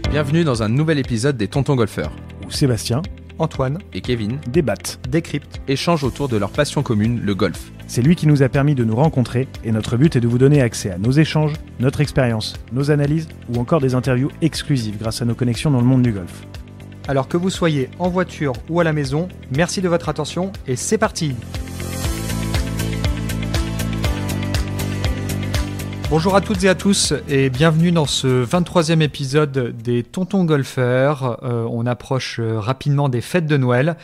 Bienvenue dans un nouvel épisode des Tontons Golfeurs, où Sébastien, Antoine et Kevin débattent, décryptent, échangent autour de leur passion commune, le golf. C'est lui qui nous a permis de nous rencontrer et notre but est de vous donner accès à nos échanges, notre expérience, nos analyses ou encore des interviews exclusives grâce à nos connexions dans le monde du golf. Alors que vous soyez en voiture ou à la maison, merci de votre attention et c'est parti. Bonjour à toutes et à tous et bienvenue dans ce 23e épisode des Tontons Golfeurs. On approche rapidement des fêtes de Noël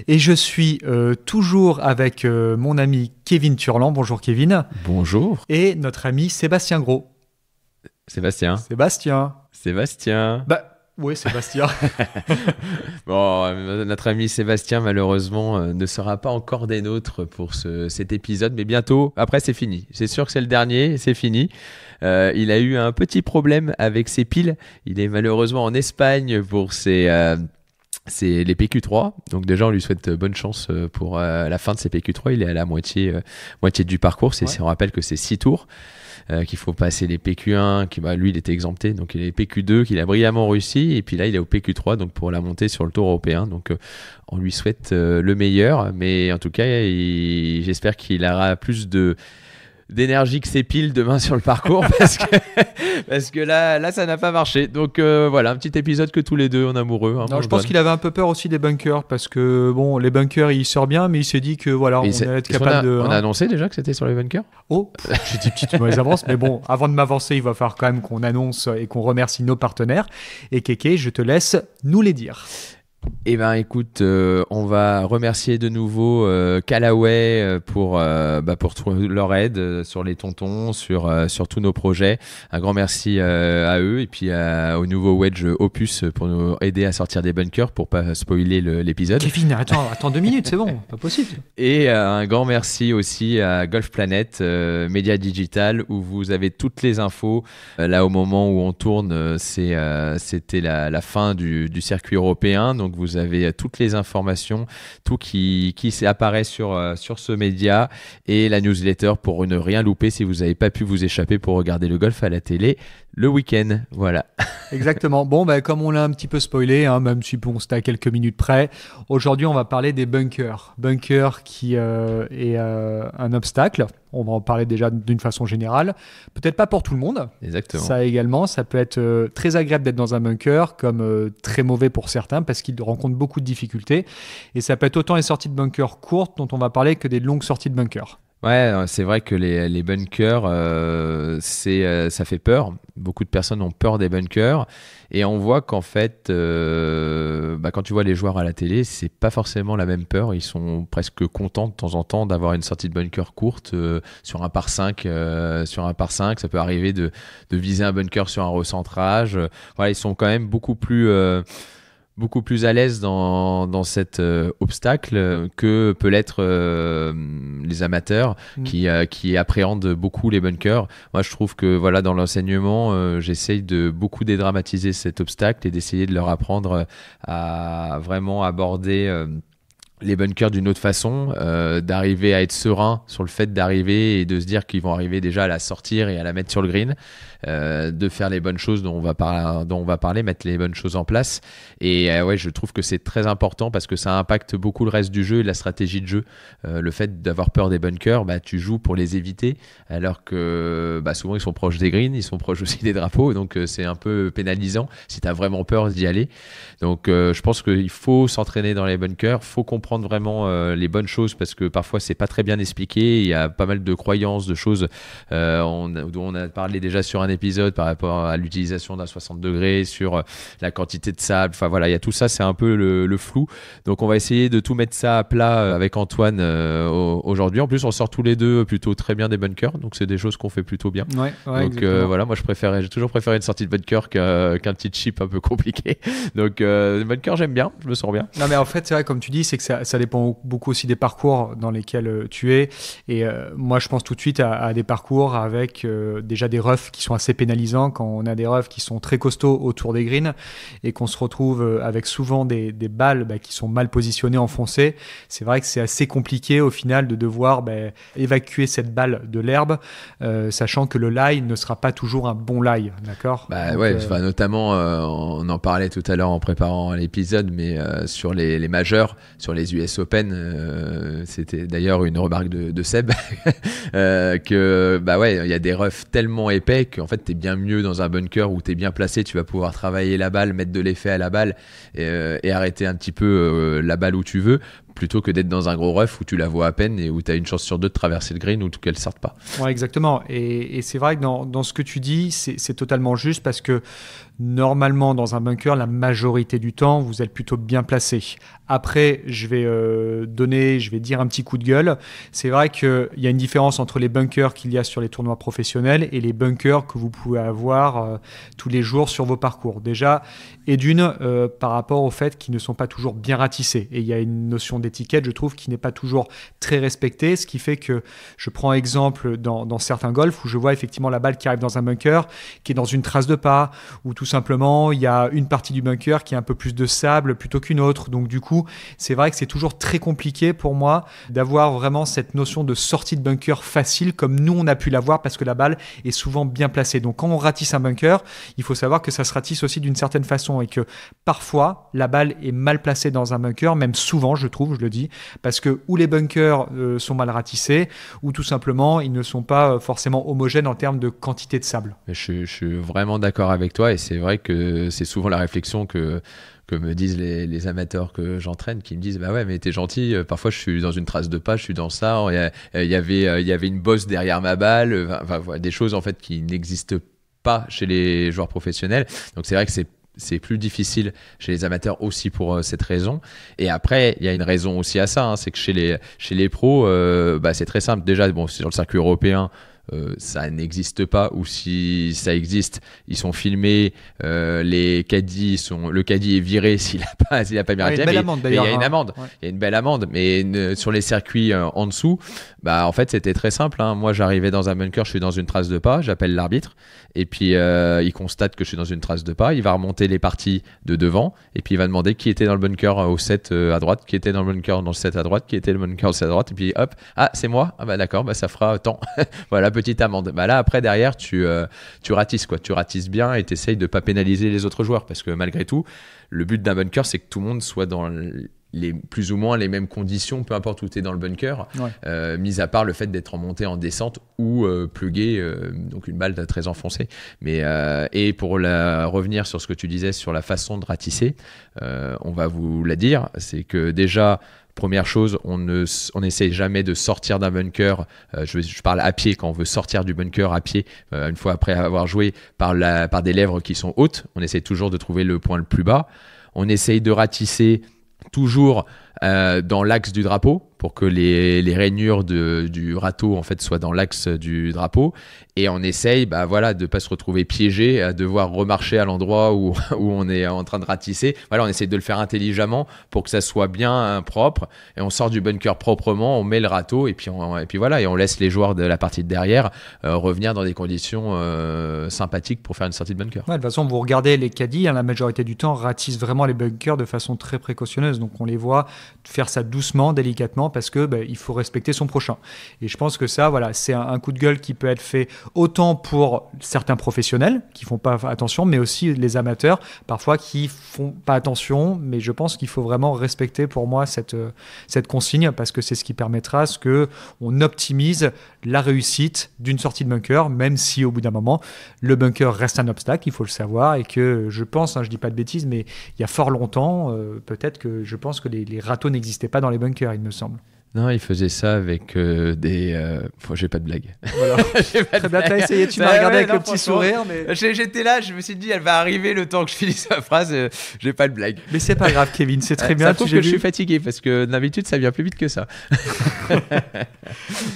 et je suis toujours avec mon ami Kevin Turland. Bonjour Kevin. Bonjour. Et notre ami Sébastien Gros. Sébastien. Oui, Sébastien. Bon, notre ami Sébastien, malheureusement, ne sera pas encore des nôtres pour cet épisode, mais bientôt, après, c'est fini. C'est sûr que c'est le dernier, c'est fini. Il a eu un petit problème avec ses piles. Il est malheureusement en Espagne pour c'est les PQ3, donc déjà on lui souhaite bonne chance pour la fin de ses PQ3. Il est à la moitié du parcours, on rappelle que c'est 6 tours. Qu'il faut passer les PQ1, lui il était exempté, donc il est PQ2 qu'il a brillamment réussi, et puis là il est au PQ3 donc pour la montée sur le tour européen, donc on lui souhaite le meilleur, mais en tout cas j'espère qu'il aura plus d'énergie que ses piles demain sur le parcours parce que là ça n'a pas marché, donc voilà, un petit épisode que tous les deux en amoureux, hein, non, je pense qu'il avait un peu peur aussi des bunkers parce que bon, les bunkers il sort bien, mais il s'est dit que voilà, on allait être capable on a annoncé déjà que c'était sur les bunkers. J'ai dit petite mauvaise avance, mais bon, avant de m'avancer il va falloir quand même qu'on annonce et qu'on remercie nos partenaires, et Kéké, je te laisse nous les dire. Eh ben écoute, on va remercier de nouveau Callaway pour leur aide sur les tontons, sur tous nos projets. Un grand merci à eux, et puis au nouveau Wedge Opus pour nous aider à sortir des bunkers pour pas spoiler l'épisode. Kevin, attends 2 minutes, c'est bon, pas possible. Et un grand merci aussi à Golf Planet, Média Digital, où vous avez toutes les infos. Là, au moment où on tourne, c'était la fin du circuit européen, donc vous avez toutes les informations, tout qui apparaît sur ce média, et la newsletter pour ne rien louper si vous n'avez pas pu vous échapper pour regarder le golf à la télé le week-end. Voilà. Exactement. Bon, comme on l'a un petit peu spoilé, hein, même si c'était à quelques minutes près, aujourd'hui on va parler des bunkers. Bunker qui est un obstacle. On va en parler déjà d'une façon générale. Peut-être pas pour tout le monde. Exactement. Ça également, ça peut être très agréable d'être dans un bunker, comme très mauvais pour certains parce qu'ils rencontrent beaucoup de difficultés. Et ça peut être autant les sorties de bunker courtes dont on va parler que des longues sorties de bunker. Ouais, c'est vrai que les bunkers, ça fait peur. Beaucoup de personnes ont peur des bunkers, et on voit qu'en fait, quand tu vois les joueurs à la télé, c'est pas forcément la même peur. Ils sont presque contents de temps en temps d'avoir une sortie de bunker courte sur un par 5. Sur un par 5, ça peut arriver de viser un bunker sur un recentrage. Voilà, ils sont quand même beaucoup plus à l'aise dans cet obstacle que peut l'être les amateurs qui appréhendent beaucoup les bunkers. Moi, je trouve que voilà, dans l'enseignement, j'essaye de beaucoup dédramatiser cet obstacle et d'essayer de leur apprendre à vraiment aborder les bunkers d'une autre façon, d'arriver à être serein sur le fait d'arriver et de se dire qu'ils vont arriver déjà à la sortir et à la mettre sur le green, de faire les bonnes choses dont on va parler, mettre les bonnes choses en place. Et je trouve que c'est très important parce que ça impacte beaucoup le reste du jeu et la stratégie de jeu. Le fait d'avoir peur des bunkers, tu joues pour les éviter, alors que souvent ils sont proches des greens, ils sont proches aussi des drapeaux, donc c'est un peu pénalisant si tu as vraiment peur d'y aller. Donc je pense qu'il faut s'entraîner dans les bunkers, faut comprendre vraiment les bonnes choses, parce que parfois c'est pas très bien expliqué, il y a pas mal de croyances, de choses dont on a parlé déjà sur un épisode par rapport à l'utilisation d'un 60 degrés, sur la quantité de sable, enfin voilà, il y a tout ça, c'est un peu le flou, donc on va essayer de tout mettre ça à plat avec Antoine aujourd'hui. En plus on sort tous les deux plutôt très bien des bunkers, donc c'est des choses qu'on fait plutôt bien. Donc voilà, moi j'ai toujours préféré une sortie de bunker qu'un petit chip un peu compliqué, donc bunker j'aime bien, je me sens bien. Non mais en fait c'est vrai, comme tu dis, c'est que ça dépend beaucoup aussi des parcours dans lesquels tu es, et moi je pense tout de suite à des parcours avec déjà des roughs qui sont assez pénalisants quand on a des roughs qui sont très costauds autour des greens et qu'on se retrouve avec souvent des balles qui sont mal positionnées, enfoncées. C'est vrai que c'est assez compliqué au final de devoir évacuer cette balle de l'herbe, sachant que le lie ne sera pas toujours un bon lie, d'accord? Notamment, on en parlait tout à l'heure en préparant l'épisode, mais sur les majeurs, sur les US Open, c'était d'ailleurs une remarque de Seb, que il y a des roughs tellement épais qu'en fait t'es bien mieux dans un bunker où t'es bien placé, tu vas pouvoir travailler la balle, mettre de l'effet à la balle et arrêter un petit peu la balle où tu veux, plutôt que d'être dans un gros rough où tu la vois à peine et où tu as une chance sur deux de traverser le green ou qu'elle ne sorte pas. Ouais, exactement. Et c'est vrai que dans ce que tu dis, c'est totalement juste parce que normalement, dans un bunker, la majorité du temps, vous êtes plutôt bien placé. Après, je vais dire un petit coup de gueule. C'est vrai qu'il y a une différence entre les bunkers qu'il y a sur les tournois professionnels et les bunkers que vous pouvez avoir tous les jours sur vos parcours. Déjà, et d'une, par rapport au fait qu'ils ne sont pas toujours bien ratissés. Et il y a une notion d'étiquette, je trouve, qui n'est pas toujours très respectée, ce qui fait que je prends exemple dans certains golfs où je vois effectivement la balle qui arrive dans un bunker, qui est dans une trace de pas, ou tout simplement il y a une partie du bunker qui a un peu plus de sable plutôt qu'une autre. Donc du coup, c'est vrai que c'est toujours très compliqué pour moi d'avoir vraiment cette notion de sortie de bunker facile comme nous on a pu l'avoir parce que la balle est souvent bien placée. Donc quand on ratisse un bunker, il faut savoir que ça se ratisse aussi d'une certaine façon et que parfois la balle est mal placée dans un bunker, même souvent je trouve, je le dis, parce que ou les bunkers sont mal ratissés ou tout simplement ils ne sont pas forcément homogènes en termes de quantité de sable. Je suis vraiment d'accord avec toi et c'est vrai que c'est souvent la réflexion que me disent les amateurs que j'entraîne, qui me disent bah ouais mais t'es gentil, parfois je suis dans une trace de pas, je suis dans ça, il y avait une bosse derrière ma balle, des choses en fait qui n'existent pas chez les joueurs professionnels. Donc c'est vrai que c'est plus difficile chez les amateurs aussi pour cette raison. Et après, il y a une raison aussi à ça, hein, c'est que chez les pros, c'est très simple. Déjà, sur le circuit européen, ça n'existe pas, ou si ça existe, ils sont filmés, le caddie est viré s'il a pas bien raté. Il y a une amende. Ouais. Il y a une belle amende, mais sur les circuits en dessous, en fait c'était très simple, hein. Moi j'arrivais dans un bunker, je suis dans une trace de pas, j'appelle l'arbitre et puis il constate que je suis dans une trace de pas, il va remonter les parties de devant et puis il va demander qui était dans le bunker au 7 à droite, qui était dans le bunker dans le 7 à droite, qui était le bunker au 7 à droite, et puis hop, c'est moi, d'accord, ça fera tant. Voilà, petite amende. Là après derrière tu ratisses quoi, tu ratisses bien et tu essayes de pas pénaliser les autres joueurs parce que malgré tout le but d'un bunker c'est que tout le monde soit dans plus ou moins les mêmes conditions, peu importe où tu es dans le bunker, mis à part le fait d'être en montée, en descente ou plugué, donc une balle très enfoncée. Mais, et pour revenir sur ce que tu disais sur la façon de ratisser, on va vous la dire, c'est que déjà, première chose, on n'essaye jamais de sortir d'un bunker, je parle à pied, quand on veut sortir du bunker à pied, une fois après avoir joué par des lèvres qui sont hautes, on essaye toujours de trouver le point le plus bas. On essaye de ratisser toujours dans l'axe du drapeau pour que les rainures du râteau en fait soient dans l'axe du drapeau, et on essaye de pas se retrouver piégé à devoir remarcher à l'endroit où on est en train de ratisser. Voilà, on essaye de le faire intelligemment pour que ça soit bien propre, et on sort du bunker proprement, on met le râteau et puis voilà, et on laisse les joueurs de la partie de derrière revenir dans des conditions sympathiques pour faire une sortie de bunker. De toute façon, vous regardez les caddies, la majorité du temps ratissent vraiment les bunkers de façon très précautionneuse, donc on les voit faire ça doucement, délicatement, parce que il faut respecter son prochain. Et je pense que ça, c'est un coup de gueule qui peut être fait autant pour certains professionnels qui font pas attention, mais aussi les amateurs, parfois qui font pas attention, mais je pense qu'il faut vraiment respecter pour moi cette consigne, parce que c'est ce qui permettra qu'on optimise la réussite d'une sortie de bunker, même si au bout d'un moment, le bunker reste un obstacle, il faut le savoir, et que je pense, je dis pas de bêtises, mais il y a fort longtemps, peut-être que je pense que les râteaux n'existaient pas dans les bunkers, il me semble. Non, il faisait ça avec j'ai pas de blague. Voilà. Très bien, t'as essayé, tu m'as regardé avec le petit sourire. Mais... J'étais là, je me suis dit, elle va arriver le temps que je finisse sa phrase, j'ai pas de blague. Mais c'est pas grave, Kevin, c'est très bien. Ça prouve que je suis fatigué, parce que d'habitude, ça vient plus vite que ça.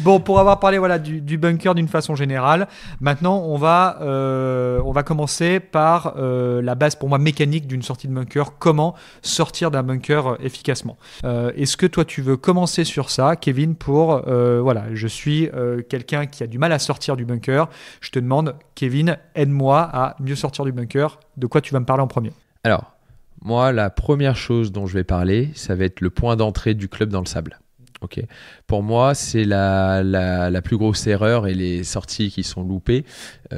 Bon, pour avoir parlé du bunker d'une façon générale, maintenant, on va commencer par la base, pour moi, mécanique d'une sortie de bunker. Comment sortir d'un bunker efficacement. Est-ce que toi, tu veux commencer sur sur ça, Kevin, pour je suis quelqu'un qui a du mal à sortir du bunker. Je te demande, Kevin, aide-moi à mieux sortir du bunker. De quoi tu vas me parler en premier? Alors, moi, la première chose dont je vais parler, ça va être le point d'entrée du club dans le sable. Okay. Pour moi, c'est la plus grosse erreur, et les sorties qui sont loupées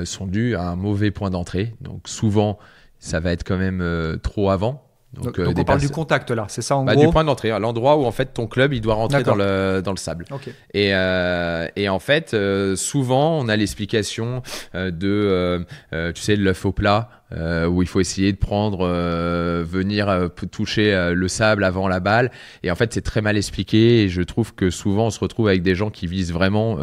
sont dues à un mauvais point d'entrée. Donc souvent, ça va être quand même trop avant. Donc on parle du contact là, c'est ça en gros? Du point d'entrée, hein, l'endroit où en fait ton club il doit rentrer dans le sable. Okay. Et en fait, souvent on a l'explication de tu sais, l'œuf au plat, où il faut essayer de prendre, venir toucher le sable avant la balle. Et en fait, c'est très mal expliqué. Et je trouve que souvent on se retrouve avec des gens qui visent vraiment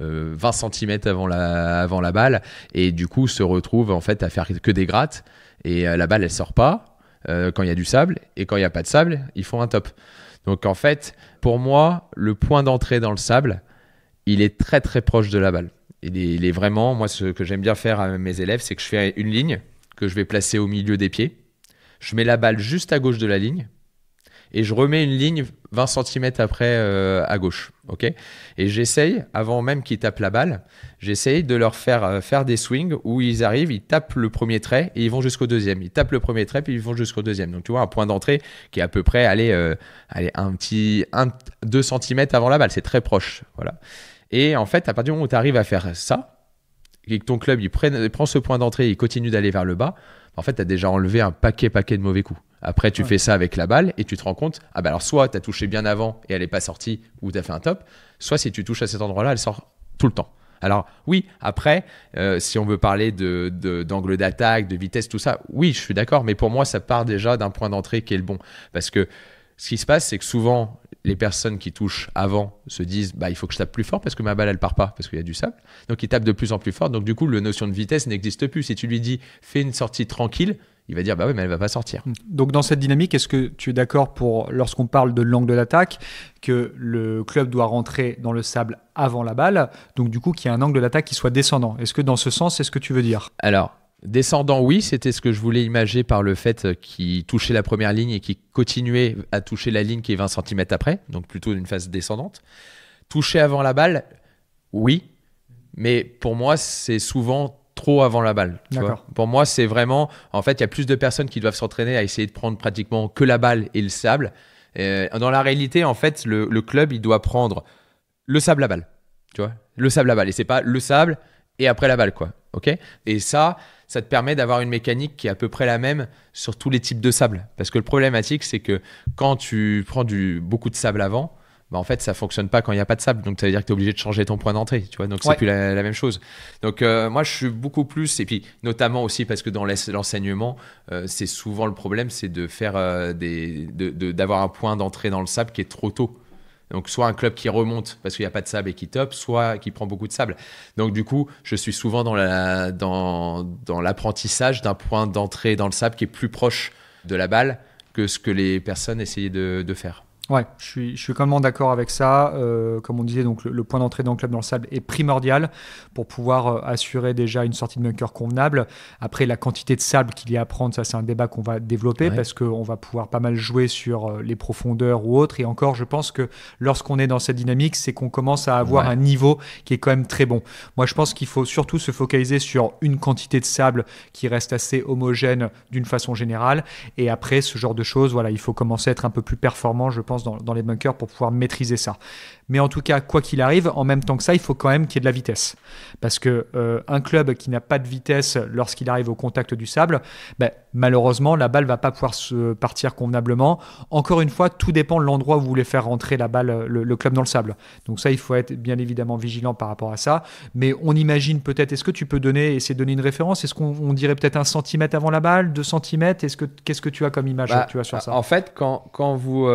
20 cm avant la balle, et du coup se retrouvent en fait à faire que des grattes. Et la balle elle sort pas. Quand il y a du sable, et quand il n'y a pas de sable, ils font un top. Donc en fait, pour moi, le point d'entrée dans le sable, il est très très proche de la balle. Il est vraiment, moi ce que j'aime bien faire à mes élèves, c'est que je fais une ligne que je vais placer au milieu des pieds. Je mets la balle juste à gauche de la ligne, et je remets une ligne 20 cm après à gauche. Okay, et j'essaye, avant même qu'ils tapent la balle, j'essaye de leur faire des swings où ils arrivent, ils tapent le premier trait et ils vont jusqu'au deuxième. Ils tapent le premier trait puis ils vont jusqu'au deuxième. Donc tu vois, un point d'entrée qui est à peu près 2 cm avant la balle. C'est très proche. Voilà. Et en fait, à partir du moment où tu arrives à faire ça, et que ton club il prend ce point d'entrée et il continue d'aller vers le bas, en fait, tu as déjà enlevé un paquet de mauvais coups. Après, tu fais ça avec la balle et tu te rends compte, alors soit tu as touché bien avant et elle n'est pas sortie, ou tu as fait un top, soit si tu touches à cet endroit-là, elle sort tout le temps. Alors oui, après, si on veut parler d'angle d'attaque, de vitesse, tout ça, oui, je suis d'accord, mais pour moi, ça part déjà d'un point d'entrée qui est le bon. Parce que ce qui se passe, c'est que souvent, les personnes qui touchent avant se disent il faut que je tape plus fort parce que ma balle, elle part pas, parce qu'il y a du sable. Donc, ils tapent de plus en plus fort. Donc, du coup, la notion de vitesse n'existe plus. Si tu lui dis « fais une sortie tranquille », il va dire oui, mais elle va pas sortir. Donc dans cette dynamique, est-ce que tu es d'accord pour, lorsqu'on parle de l'angle d'attaque, que le club doit rentrer dans le sable avant la balle, donc du coup qu'il y a un angle d'attaque qui soit descendant? Est-ce que dans ce sens, c'est ce que tu veux dire? Alors, descendant, oui, c'était ce que je voulais imager par le fait qu'il touchait la première ligne et qu'il continuait à toucher la ligne qui est 20 cm après, donc plutôt une phase descendante. Toucher avant la balle, oui, mais pour moi, c'est souvent trop avant la balle. Tu vois. Pour moi, c'est vraiment... En fait, il y a plus de personnes qui doivent s'entraîner à essayer de prendre pratiquement que la balle et le sable. Dans la réalité, en fait, le club, il doit prendre le sable à balle. Tu vois, le sable à balle. Et c'est pas le sable et après la balle, quoi. Okay, et ça te permet d'avoir une mécanique qui est à peu près la même sur tous les types de sable. Parce que le problématique, c'est que quand tu prends beaucoup de sable avant, en fait, ça fonctionne pas quand il n'y a pas de sable. Donc, ça veut dire que tu es obligé de changer ton point d'entrée. Tu vois, donc, c'est plus la même chose. Donc, moi, je suis beaucoup plus... Et puis, notamment aussi parce que dans l'enseignement, c'est souvent le problème, c'est de faire d'avoir un point d'entrée dans le sable qui est trop tôt. Donc, soit un club qui remonte parce qu'il n'y a pas de sable et qui top, soit qui prend beaucoup de sable. Donc, du coup, je suis souvent dans l'apprentissage d'un point d'entrée dans le sable qui est plus proche de la balle que ce que les personnes essayaient de faire. Ouais, je suis complètement d'accord avec ça. Comme on disait, donc le point d'entrée dans le club dans le sable est primordial pour pouvoir assurer déjà une sortie de bunker convenable. Après, la quantité de sable qu'il y a à prendre, ça c'est un débat qu'on va développer parce qu'on va pouvoir pas mal jouer sur les profondeurs ou autres. Et encore, je pense que lorsqu'on est dans cette dynamique, c'est qu'on commence à avoir un niveau qui est quand même très bon. Moi, je pense qu'il faut surtout se focaliser sur une quantité de sable qui reste assez homogène d'une façon générale. Et après, ce genre de choses, voilà, il faut commencer à être un peu plus performant, je pense, dans les bunkers pour pouvoir maîtriser ça. Mais en tout cas, quoi qu'il arrive, en même temps que ça, il faut quand même qu'il y ait de la vitesse. Parce que un club qui n'a pas de vitesse lorsqu'il arrive au contact du sable, malheureusement, la balle ne va pas pouvoir se partir convenablement. Encore une fois, tout dépend de l'endroit où vous voulez faire rentrer la balle, le club dans le sable. Donc ça, il faut être bien évidemment vigilant par rapport à ça. Mais on imagine peut-être, est-ce que tu peux essayer de donner une référence? Est-ce qu'on dirait peut-être 1 cm avant la balle, 2 cm? Qu'est-ce que tu as comme image tu as sur ça? En fait, quand vous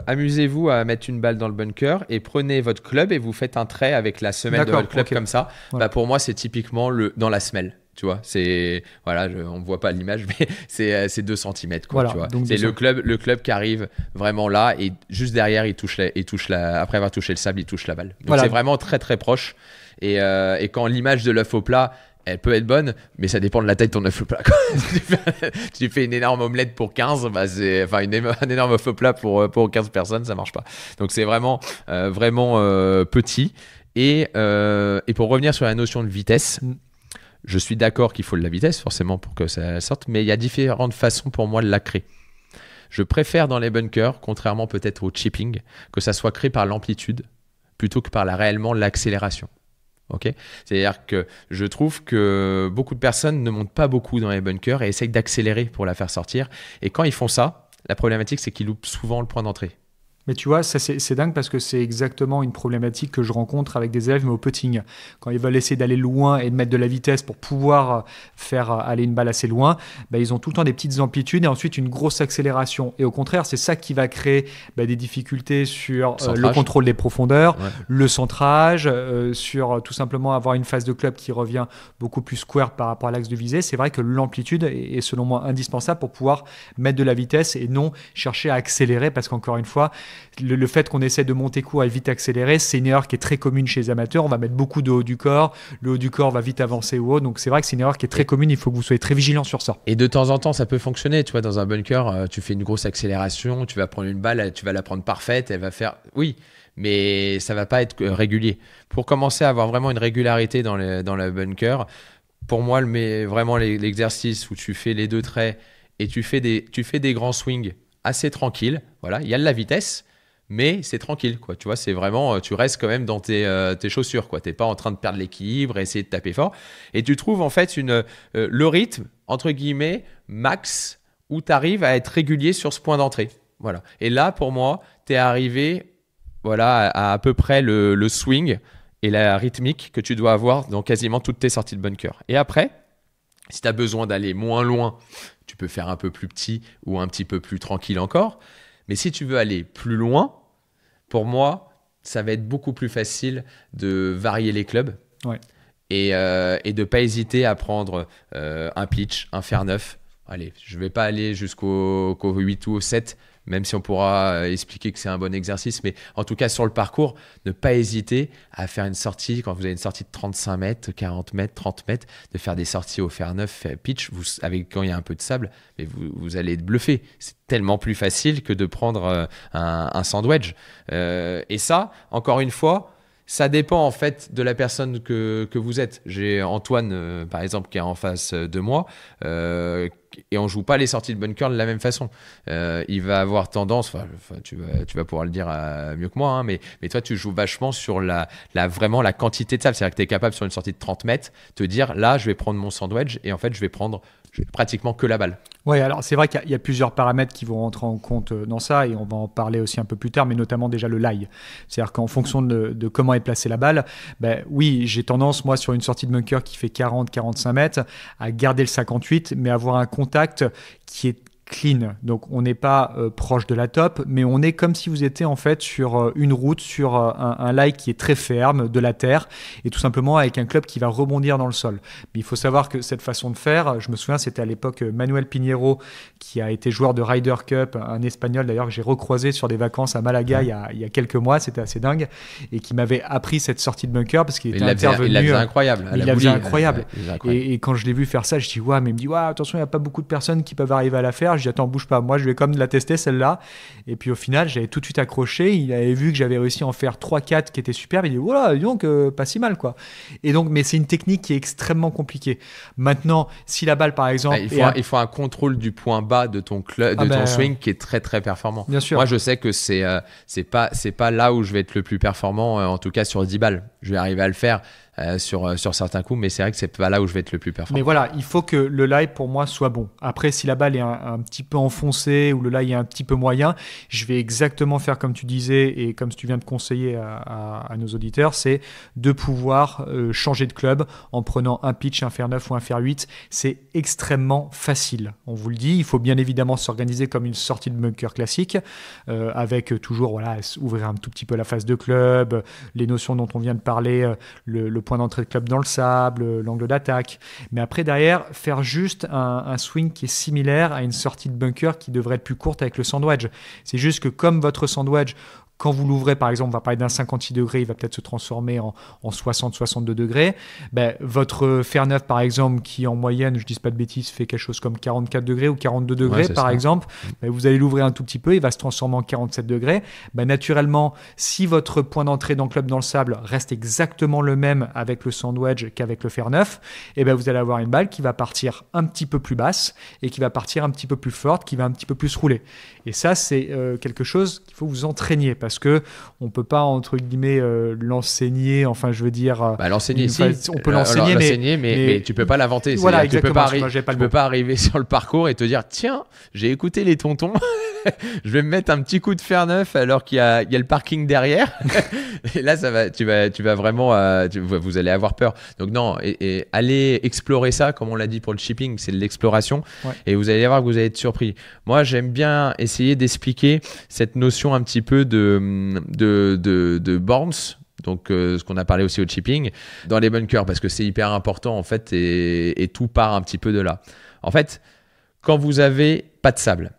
amusez-vous à mettre une balle dans le bunker et prenez votre club et vous faites un trait avec la semelle de votre club comme ça, pour moi, c'est typiquement dans la semelle. Tu vois, c'est on voit pas l'image, mais c'est 2 cm quoi. Voilà, tu vois. Donc c'est le club qui arrive vraiment là et juste derrière il touche après avoir touché le sable, il touche la balle. Donc c'est vraiment très très proche. Et quand l'image de l'œuf au plat, elle peut être bonne, mais ça dépend de la taille de ton œuf au plat. Tu fais une énorme omelette pour 15, un énorme œuf au plat pour 15 personnes, ça marche pas. Donc c'est vraiment petit. Et pour revenir sur la notion de vitesse, je suis d'accord qu'il faut de la vitesse, forcément, pour que ça sorte, mais il y a différentes façons pour moi de la créer. Je préfère dans les bunkers, contrairement peut-être au chipping, que ça soit créé par l'amplitude plutôt que par réellement l'accélération. Okay, c'est-à-dire que je trouve que beaucoup de personnes ne montent pas beaucoup dans les bunkers et essayent d'accélérer pour la faire sortir. Et quand ils font ça, la problématique, c'est qu'ils loupent souvent le point d'entrée. Mais tu vois, ça c'est dingue parce que c'est exactement une problématique que je rencontre avec des élèves, mais au putting. Quand ils veulent essayer d'aller loin et de mettre de la vitesse pour pouvoir faire aller une balle assez loin, ils ont tout le temps des petites amplitudes et ensuite une grosse accélération. Et au contraire, c'est ça qui va créer des difficultés sur le contrôle des profondeurs, le centrage, sur tout simplement avoir une phase de club qui revient beaucoup plus square par rapport à l'axe de visée. C'est vrai que l'amplitude est selon moi indispensable pour pouvoir mettre de la vitesse et non chercher à accélérer parce qu'encore une fois, le fait qu'on essaie de monter court et vite accélérer, c'est une erreur qui est très commune chez les amateurs. On va mettre beaucoup de haut du corps. Le haut du corps va vite avancer au haut. Donc, c'est vrai que c'est une erreur qui est très commune. Il faut que vous soyez très vigilant sur ça. Et de temps en temps, ça peut fonctionner. Tu vois, dans un bunker, tu fais une grosse accélération. Tu vas prendre une balle, tu vas la prendre parfaite. Elle va faire... Oui, mais ça ne va pas être régulier. Pour commencer à avoir vraiment une régularité dans le bunker, pour moi, vraiment l'exercice où tu fais les deux traits et tu fais des grands swings assez tranquilles. Voilà, il y a de la vitesse. Mais c'est tranquille, quoi. Tu vois, c'est vraiment, tu restes quand même dans tes chaussures, quoi. T'es pas en train de perdre l'équilibre, essayer de taper fort. Et tu trouves en fait le rythme, entre guillemets, max, où tu arrives à être régulier sur ce point d'entrée. Voilà. Et là, pour moi, tu es arrivé à peu près le swing et la rythmique que tu dois avoir dans quasiment toutes tes sorties de bunker. Et après, si tu as besoin d'aller moins loin, tu peux faire un peu plus petit ou un petit peu plus tranquille encore. Mais si tu veux aller plus loin, pour moi, ça va être beaucoup plus facile de varier les clubs et de ne pas hésiter à prendre un pitch, un fer 9. Allez, je ne vais pas aller jusqu'au 8 ou au 7, même si on pourra expliquer que c'est un bon exercice. Mais en tout cas, sur le parcours, ne pas hésiter à faire une sortie, quand vous avez une sortie de 35 mètres, 40 mètres, 30 mètres, de faire des sorties au fer 9, pitch, quand il y a un peu de sable, mais vous allez être bluffé. C'est tellement plus facile que de prendre un sandwich. Et ça, encore une fois, ça dépend en fait de la personne que vous êtes. J'ai Antoine, par exemple, qui est en face de moi, et on joue pas les sorties de bunker de la même façon. Il va avoir tendance, tu vas pouvoir le dire mieux que moi, hein, mais toi tu joues vachement sur vraiment la quantité de sable. C'est-à-dire que tu es capable sur une sortie de 30 mètres te dire là je vais prendre mon sandwich et en fait je vais prendre pratiquement que la balle. Oui, alors c'est vrai qu'il y a plusieurs paramètres qui vont rentrer en compte dans ça et on va en parler aussi un peu plus tard, mais notamment déjà le lie. C'est-à-dire qu'en fonction de comment est placée la balle, oui, j'ai tendance, moi, sur une sortie de bunker qui fait 40-45 mètres, à garder le 58, mais avoir un contact qui est clean. Donc on n'est pas proche de la top, mais on est comme si vous étiez en fait sur une route, sur un lie qui est très ferme, de la terre, et tout simplement avec un club qui va rebondir dans le sol. Mais il faut savoir que cette façon de faire, je me souviens, c'était à l'époque Manuel Pinheiro, qui a été joueur de Ryder Cup, un Espagnol d'ailleurs que j'ai recroisé sur des vacances à Malaga il y a quelques mois, c'était assez dingue, et qui m'avait appris cette sortie de bunker parce qu'il était intervenu. Il la faisait incroyable. Il la faisait incroyable. Et quand je l'ai vu faire ça, je dis mais il me dit attention, il n'y a pas beaucoup de personnes qui peuvent arriver à la faire. Je dis attends, bouge pas, moi je vais comme la tester celle-là. Et puis au final, j'avais tout de suite accroché. Il avait vu que j'avais réussi à en faire 3-4 qui étaient superbes. Il dit voilà, donc pas si mal quoi. Et donc, mais c'est une technique qui est extrêmement compliquée. Maintenant, si la balle par exemple, il faut un contrôle du point bas de ton swing qui est très très performant. Bien sûr. Moi, je sais que c'est pas là où je vais être le plus performant, en tout cas sur 10 balles. Je vais arriver à le faire. Sur certains coups, mais c'est vrai que c'est pas là où je vais être le plus performant. Mais voilà, il faut que le lie pour moi soit bon. Après, si la balle est un petit peu enfoncée ou le lie est un petit peu moyen, je vais exactement faire comme tu disais et comme tu viens de conseiller à nos auditeurs, c'est de pouvoir changer de club en prenant un pitch, un fer 9 ou un fer 8. C'est extrêmement facile. On vous le dit, il faut bien évidemment s'organiser comme une sortie de bunker classique avec toujours ouvrir un tout petit peu la phase de club, les notions dont on vient de parler, le point d'entrée de club dans le sable, l'angle d'attaque. Mais après, derrière, faire juste un swing qui est similaire à une sortie de bunker qui devrait être plus courte avec le sandwich. C'est juste que comme votre sandwich Quand vous l'ouvrez, par exemple, on va parler d'un 56 degrés, il va peut-être se transformer en 60-62 degrés. Votre fer neuf, par exemple, qui en moyenne, je ne dis pas de bêtises, fait quelque chose comme 44 degrés ou 42 degrés, par exemple, vous allez l'ouvrir un tout petit peu, il va se transformer en 47 degrés. Naturellement, si votre point d'entrée dans le club dans le sable reste exactement le même avec le sandwich qu'avec le fer neuf, vous allez avoir une balle qui va partir un petit peu plus basse et qui va partir un petit peu plus forte, qui va un petit peu plus rouler. Et ça, c'est quelque chose qu'il faut vous entraîner parce que on peut pas entre guillemets l'enseigner. Enfin, je veux dire, l'enseigner, on peut l'enseigner, mais tu peux pas l'inventer. Voilà, exactement. Tu peux pas arriver sur le parcours et te dire tiens, j'ai écouté les tontons, je vais me mettre un petit coup de fer neuf alors qu'il y a le parking derrière. Et là, tu vas vraiment, vous allez avoir peur. Donc non, et allez explorer ça, comme on l'a dit pour le shipping, c'est de l'exploration. Ouais. Et vous allez voir que vous allez être surpris. Moi, j'aime bien essayer d'expliquer cette notion un petit peu de bounce, donc ce qu'on a parlé aussi au chipping, dans les bunkers, parce que c'est hyper important en fait, et tout part un petit peu de là. En fait, quand vous avez pas de sable,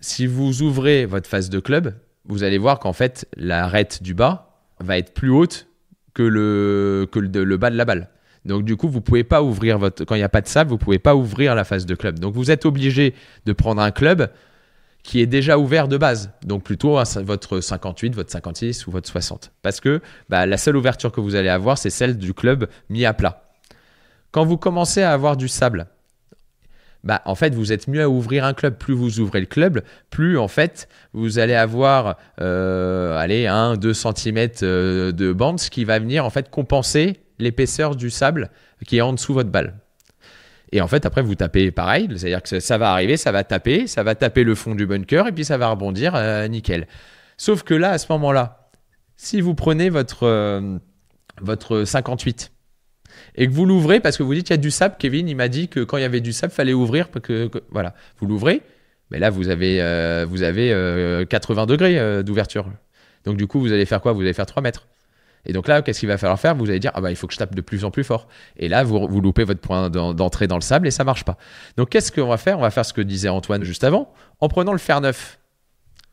si vous ouvrez votre face de club, vous allez voir qu'en fait, l'arête du bas va être plus haute que le bas de la balle. Donc du coup, vous pouvez pas ouvrir quand il n'y a pas de sable, vous pouvez pas ouvrir la face de club. Donc vous êtes obligé de prendre un club qui est déjà ouvert de base, donc plutôt votre 58, votre 56 ou votre 60. Parce que la seule ouverture que vous allez avoir, c'est celle du club mis à plat. Quand vous commencez à avoir du sable, en fait, vous êtes mieux à ouvrir un club. Plus vous ouvrez le club, plus en fait, vous allez avoir 1-2 cm de bande, ce qui va venir en fait compenser l'épaisseur du sable qui est en dessous de votre balle. Et en fait, après, vous tapez pareil, c'est-à-dire que ça va arriver, ça va taper le fond du bunker et puis ça va rebondir nickel. Sauf que là, à ce moment-là, si vous prenez votre 58 et que vous l'ouvrez parce que vous dites qu'il y a du sable, Kevin, il m'a dit que quand il y avait du sable, il fallait ouvrir. Voilà, vous l'ouvrez, mais là, vous avez 80 degrés d'ouverture. Donc du coup, vous allez faire quoi ? Vous allez faire 3 mètres. Et donc là, qu'est-ce qu'il va falloir faire ? Vous allez dire, il faut que je tape de plus en plus fort. Et là, vous loupez votre point d'entrée dans le sable et ça ne marche pas. Donc qu'est-ce qu'on va faire ? On va faire ce que disait Antoine juste avant, en prenant le fer neuf.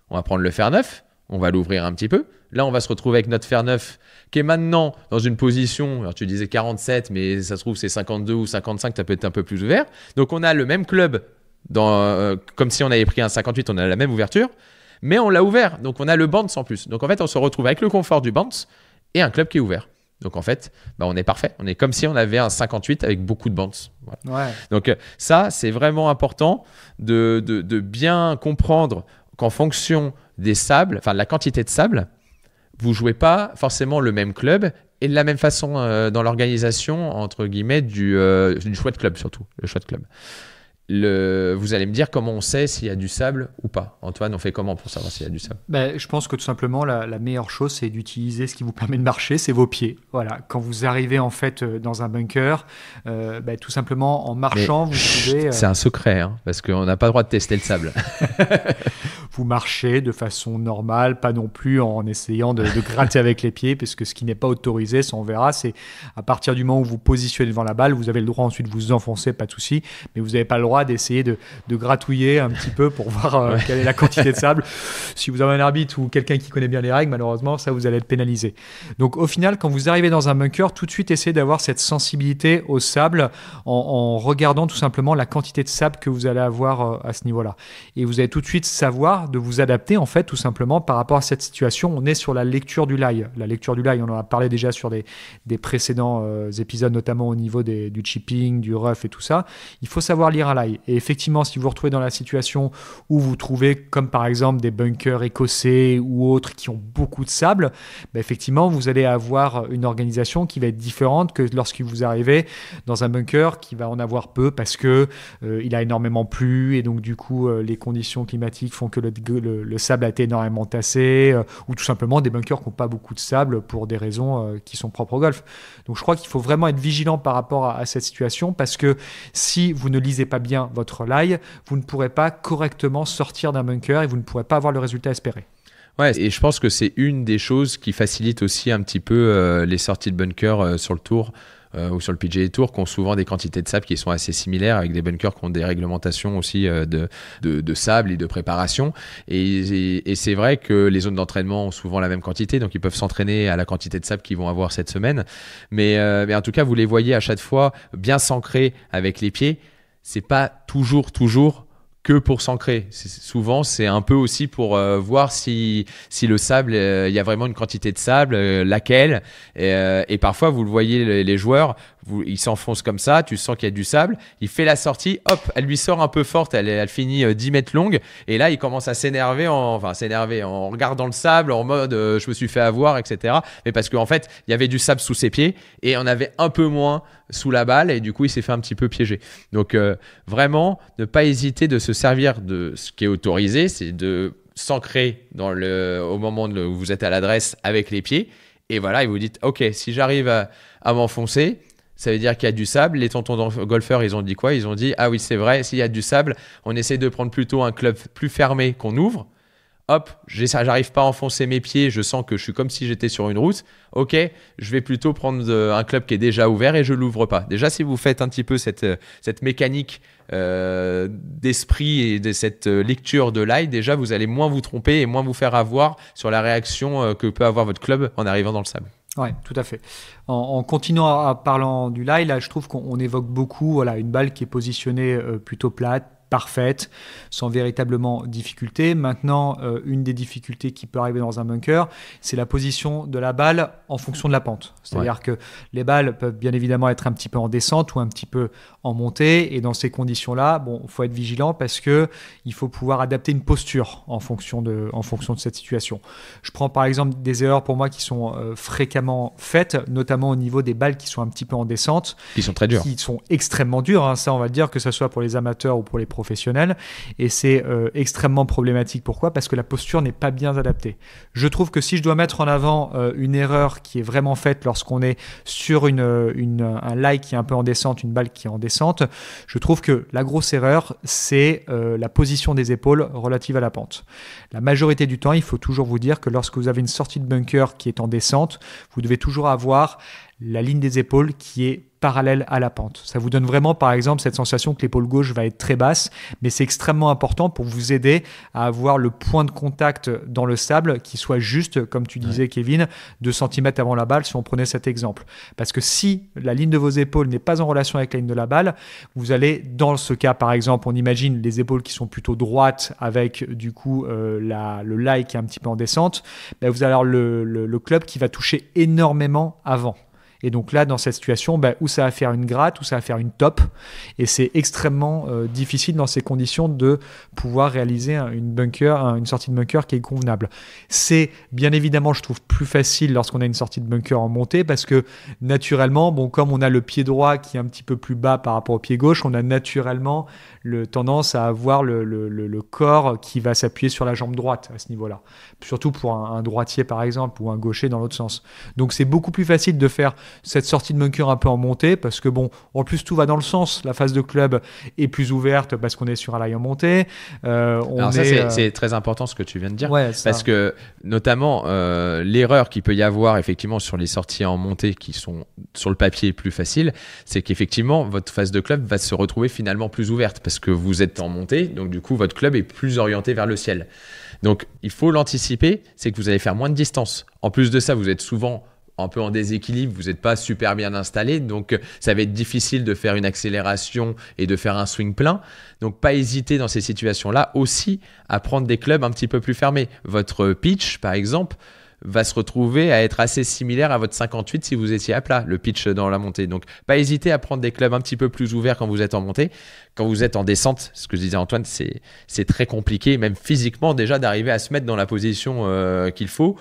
On va prendre le fer neuf, on va l'ouvrir un petit peu. Là, on va se retrouver avec notre fer neuf qui est maintenant dans une position, alors tu disais 47, mais ça se trouve c'est 52 ou 55, ça peut être un peu plus ouvert. Donc on a le même club, comme si on avait pris un 58, on a la même ouverture, mais on l'a ouvert. Donc on a le bounce en plus. Donc en fait, on se retrouve avec le confort du bounce et un club qui est ouvert. Donc en fait, on est parfait. On est comme si on avait un 58 avec beaucoup de bounce. Voilà. Ouais. Donc ça, c'est vraiment important de bien comprendre qu'en fonction des sables, enfin de la quantité de sable, vous jouez pas forcément le même club et de la même façon dans l'organisation entre guillemets du choix de club, surtout le choix de club. Vous allez me dire comment on sait s'il y a du sable ou pas. Antoine, on fait comment pour savoir s'il y a du sable ? Je pense que tout simplement, la meilleure chose, c'est d'utiliser ce qui vous permet de marcher, c'est vos pieds. Voilà. Quand vous arrivez en fait dans un bunker, tout simplement en marchant, vous pouvez... C'est un secret, hein, parce qu'on n'a pas le droit de tester le sable. Vous marchez de façon normale, pas non plus en essayant de gratter avec les pieds, parce que ce qui n'est pas autorisé, ça on verra, c'est à partir du moment où vous positionnez devant la balle, vous avez le droit ensuite de vous enfoncer, pas de souci, mais vous n'avez pas le droit d'essayer de gratouiller un petit peu pour voir quelle est la quantité de sable. Si vous avez un arbitre ou quelqu'un qui connaît bien les règles, malheureusement, ça vous allez être pénalisé. Donc au final, quand vous arrivez dans un bunker, tout de suite essayez d'avoir cette sensibilité au sable en regardant tout simplement la quantité de sable que vous allez avoir à ce niveau-là. Et vous allez tout de suite savoir de vous adapter en fait tout simplement par rapport à cette situation. On est sur la lecture du lie. La lecture du lie, on en a parlé déjà sur des précédents épisodes, notamment au niveau du chipping, du rough et tout ça. Il faut savoir lire un lie. Et effectivement, si vous vous retrouvez dans la situation où vous trouvez, comme par exemple des bunkers écossais ou autres qui ont beaucoup de sable, effectivement, vous allez avoir une organisation qui va être différente que lorsque vous arrivez dans un bunker qui va en avoir peu parce que il a énormément plu et donc du coup, les conditions climatiques font que le sable a été énormément tassé ou tout simplement des bunkers qui n'ont pas beaucoup de sable pour des raisons qui sont propres au golf. Donc je crois qu'il faut vraiment être vigilant par rapport à cette situation parce que si vous ne lisez pas bien votre lie, vous ne pourrez pas correctement sortir d'un bunker et vous ne pourrez pas avoir le résultat espéré. Ouais, et je pense que c'est une des choses qui facilite aussi un petit peu les sorties de bunker sur le tour. ou sur le PGA Tour qui ont souvent des quantités de sable qui sont assez similaires, avec des bunkers qui ont des réglementations aussi de sable et de préparation. Et c'est vrai que les zones d'entraînement ont souvent la même quantité, donc ils peuvent s'entraîner à la quantité de sable qu'ils vont avoir cette semaine. Mais en tout cas, vous les voyez à chaque fois bien s'ancrer avec les pieds. C'est pas toujours que pour s'ancrer. Souvent, c'est un peu aussi pour voir si le sable, il y a vraiment une quantité de sable, laquelle. Et parfois, vous le voyez, les joueurs, ils s'enfoncent comme ça, tu sens qu'il y a du sable, il fait la sortie, hop, elle lui sort un peu forte, elle finit 10 mètres longue, et là, il commence à s'énerver en regardant le sable, en mode je me suis fait avoir, etc. Mais parce qu'en fait, il y avait du sable sous ses pieds, et on avait un peu moins sous la balle, et du coup, il s'est fait un petit peu piéger. Donc, vraiment, ne pas hésiter de se servir de ce qui est autorisé, c'est de s'ancrer au moment où vous êtes à l'adresse avec les pieds, et voilà, et vous dites, ok, si j'arrive à m'enfoncer, ça veut dire qu'il y a du sable. Les tontons golfeurs, ils ont dit quoi? Ils ont dit, ah oui, c'est vrai, s'il y a du sable, on essaie de prendre plutôt un club plus fermé qu'on ouvre. Hop, j'arrive pas à enfoncer mes pieds, je sens que je suis comme si j'étais sur une route. Ok, je vais plutôt prendre un club qui est déjà ouvert et je l'ouvre pas. Déjà, si vous faites un petit peu cette mécanique d'esprit et de cette lecture de l'ail, déjà, vous allez moins vous tromper et moins vous faire avoir sur la réaction que peut avoir votre club en arrivant dans le sable. Oui, tout à fait. En continuant à parlant du lie, là, je trouve qu'on évoque beaucoup une balle qui est positionnée plutôt plate, parfaite, sans véritablement difficulté. Maintenant, une des difficultés qui peut arriver dans un bunker, c'est la position de la balle en fonction de la pente. C'est-à-dire que les balles peuvent bien évidemment être un petit peu en descente ou un petit peu en montée. Et dans ces conditions-là, il faut être vigilant parce qu'il faut pouvoir adapter une posture en fonction de cette situation. Je prends par exemple des erreurs pour moi qui sont fréquemment faites, notamment au niveau des balles qui sont un petit peu en descente. Qui sont très dures. Qui sont extrêmement dures, hein, ça on va dire, que ce soit pour les amateurs ou pour les professionnels. Et c'est extrêmement problématique. Pourquoi? Parce que la posture n'est pas bien adaptée. Je trouve que si je dois mettre en avant une erreur qui est vraiment faite lorsqu'on est sur un lie qui est un peu en descente, une balle qui est en descente, je trouve que la grosse erreur, c'est la position des épaules relative à la pente. La majorité du temps, il faut toujours vous dire que lorsque vous avez une sortie de bunker qui est en descente, vous devez toujours avoir la ligne des épaules qui est parallèle à la pente. Ça vous donne vraiment, par exemple, cette sensation que l'épaule gauche va être très basse, mais c'est extrêmement important pour vous aider à avoir le point de contact dans le sable qui soit juste, comme tu disais, Kevin, 2 cm avant la balle, si on prenait cet exemple. Parce que si la ligne de vos épaules n'est pas en relation avec la ligne de la balle, vous allez, dans ce cas, par exemple, on imagine les épaules qui sont plutôt droites avec, du coup, le lie qui est un petit peu en descente, vous allez avoir le club qui va toucher énormément avant. Et donc là, dans cette situation, où ça va faire une gratte, ou ça va faire une top. Et c'est extrêmement difficile dans ces conditions de pouvoir réaliser une sortie de bunker qui est convenable. C'est bien évidemment, je trouve, plus facile lorsqu'on a une sortie de bunker en montée parce que naturellement, comme on a le pied droit qui est un petit peu plus bas par rapport au pied gauche, on a naturellement tendance à avoir le corps qui va s'appuyer sur la jambe droite à ce niveau-là. Surtout pour un droitier, par exemple, ou un gaucher dans l'autre sens. Donc c'est beaucoup plus facile de faire cette sortie de bunker un peu en montée parce que en plus tout va dans le sens, la phase de club est plus ouverte parce qu'on est sur un lie en montée. C'est très important ce que tu viens de dire, parce que notamment l'erreur qu'il peut y avoir effectivement sur les sorties en montée qui sont sur le papier plus faciles, c'est qu'effectivement votre phase de club va se retrouver finalement plus ouverte parce que vous êtes en montée, donc du coup votre club est plus orienté vers le ciel. Donc il faut l'anticiper, c'est que vous allez faire moins de distance. En plus de ça, vous êtes souvent un peu en déséquilibre, vous n'êtes pas super bien installé, donc ça va être difficile de faire une accélération et de faire un swing plein. Donc pas hésiter dans ces situations-là aussi à prendre des clubs un petit peu plus fermés. Votre pitch, par exemple, va se retrouver à être assez similaire à votre 58 si vous étiez à plat, le pitch dans la montée. Donc pas hésiter à prendre des clubs un petit peu plus ouverts quand vous êtes en montée. Quand vous êtes en descente, ce que je disais Antoine, c'est très compliqué, même physiquement déjà, d'arriver à se mettre dans la position qu'il faut.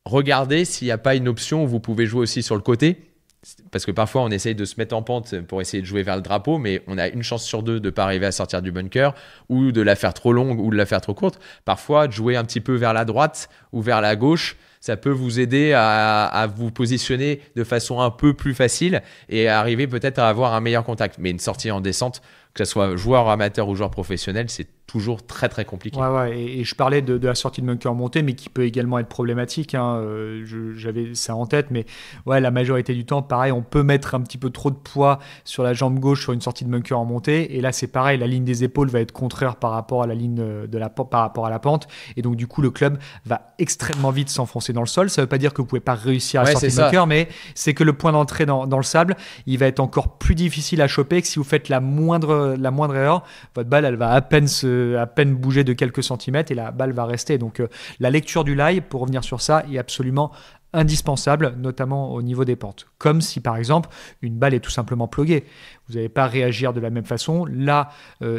Regardez s'il n'y a pas une option où vous pouvez jouer aussi sur le côté. Parce que parfois, on essaye de se mettre en pente pour essayer de jouer vers le drapeau, mais on a une chance sur 2 de ne pas arriver à sortir du bunker ou de la faire trop longue ou de la faire trop courte. Parfois, de jouer un petit peu vers la droite ou vers la gauche, ça peut vous aider à vous positionner de façon un peu plus facile et à arriver peut-être à avoir un meilleur contact. Mais une sortie en descente, que ce soit joueur amateur ou joueur professionnel, c'est toujours très très compliqué. Ouais, et je parlais de la sortie de bunker montée, mais qui peut également être problématique. Hein. J'avais ça en tête, mais ouais, la majorité du temps, pareil, on peut mettre un petit peu trop de poids sur la jambe gauche sur une sortie de bunker en montée, et là c'est pareil, la ligne des épaules va être contraire par rapport à la ligne par rapport à la pente, et donc du coup le club va extrêmement vite s'enfoncer dans le sol. Ça veut pas dire que vous pouvez pas réussir à sortir de bunker, mais c'est que le point d'entrée dans le sable, il va être encore plus difficile à choper que si vous faites la moindre erreur, votre balle elle va à peine bouger de quelques centimètres et la balle va rester. Donc la lecture du lie, pour revenir sur ça, est absolument indispensable, notamment au niveau des pentes. Comme si par exemple une balle est tout simplement pluguée. Vous n'allez pas réagir de la même façon. Là,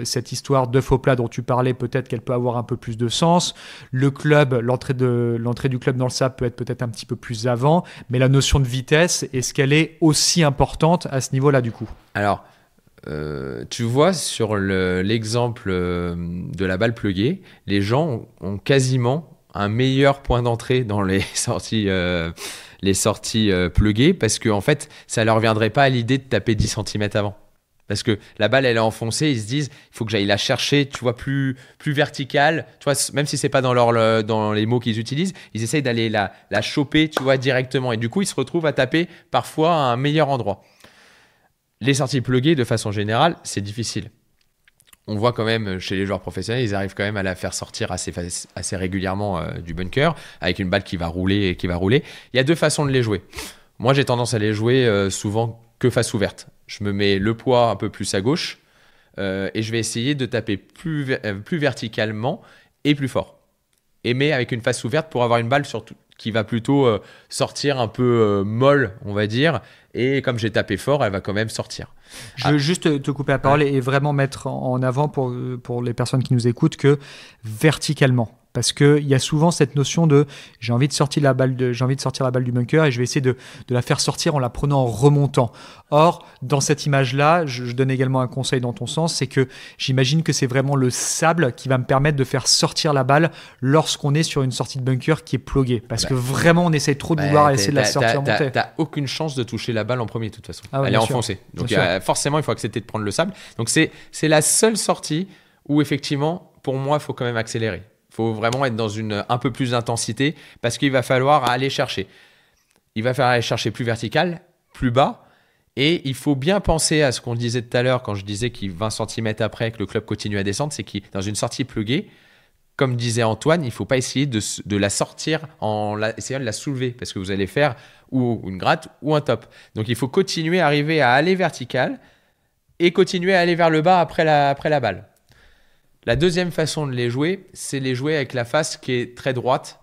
cette histoire d'œuf au plat dont tu parlais, peut-être qu'elle peut avoir un peu plus de sens. Le club, l'entrée du club dans le sable peut être peut-être un petit peu plus avant, mais la notion de vitesse, est-ce qu'elle est aussi importante à ce niveau-là du coup ? Alors, tu vois, sur l'exemple de la balle pluguée, les gens ont quasiment un meilleur point d'entrée dans les sorties pluguées, parce que en fait, ça leur viendrait pas à l'idée de taper 10 cm avant. Parce que la balle, elle est enfoncée, ils se disent, il faut que j'aille la chercher, tu vois, plus verticale. Tu vois, même si c'est pas dans les mots qu'ils utilisent, ils essayent d'aller la choper, tu vois, directement. Et du coup, ils se retrouvent à taper parfois à un meilleur endroit. Les sorties pluguées, de façon générale, c'est difficile. On voit quand même chez les joueurs professionnels, ils arrivent quand même à la faire sortir assez régulièrement du bunker, avec une balle qui va rouler. Il y a deux façons de les jouer. Moi, j'ai tendance à les jouer souvent que face ouverte. Je me mets le poids un peu plus à gauche et je vais essayer de taper plus verticalement et plus fort. Mais avec une face ouverte pour avoir une balle surtout qui va plutôt sortir un peu molle, on va dire. Et comme j'ai tapé fort, elle va quand même sortir. Je veux juste te couper la parole et vraiment mettre en avant pour les personnes qui nous écoutent que verticalement. Parce qu'il y a souvent cette notion de j'ai envie de sortir la balle du bunker et je vais essayer de la faire sortir en la prenant en remontant. Or, dans cette image-là, je donne également un conseil dans ton sens, c'est que j'imagine que c'est vraiment le sable qui va me permettre de faire sortir la balle lorsqu'on est sur une sortie de bunker qui est pluguée. Parce que vraiment, on essaie trop de vouloir essayer de la sortir en montée. T'as aucune chance de toucher la balle en premier de toute façon. Ah ouais, elle est enfoncée. Donc forcément, il faut accepter de prendre le sable. Donc c'est la seule sortie où effectivement, pour moi, il faut quand même accélérer. Il faut vraiment être dans un peu plus d'intensité parce qu'il va falloir aller chercher. Il va falloir aller chercher plus vertical, plus bas. Et il faut bien penser à ce qu'on disait tout à l'heure quand je disais qu'il 20 cm après que le club continue à descendre, c'est que dans une sortie pluguée, comme disait Antoine, il ne faut pas essayer de la sortir en essayant de la soulever parce que vous allez faire ou une gratte ou un top. Donc il faut continuer à arriver à aller vertical et continuer à aller vers le bas après la balle. La deuxième façon de les jouer, c'est les jouer avec la face qui est très droite.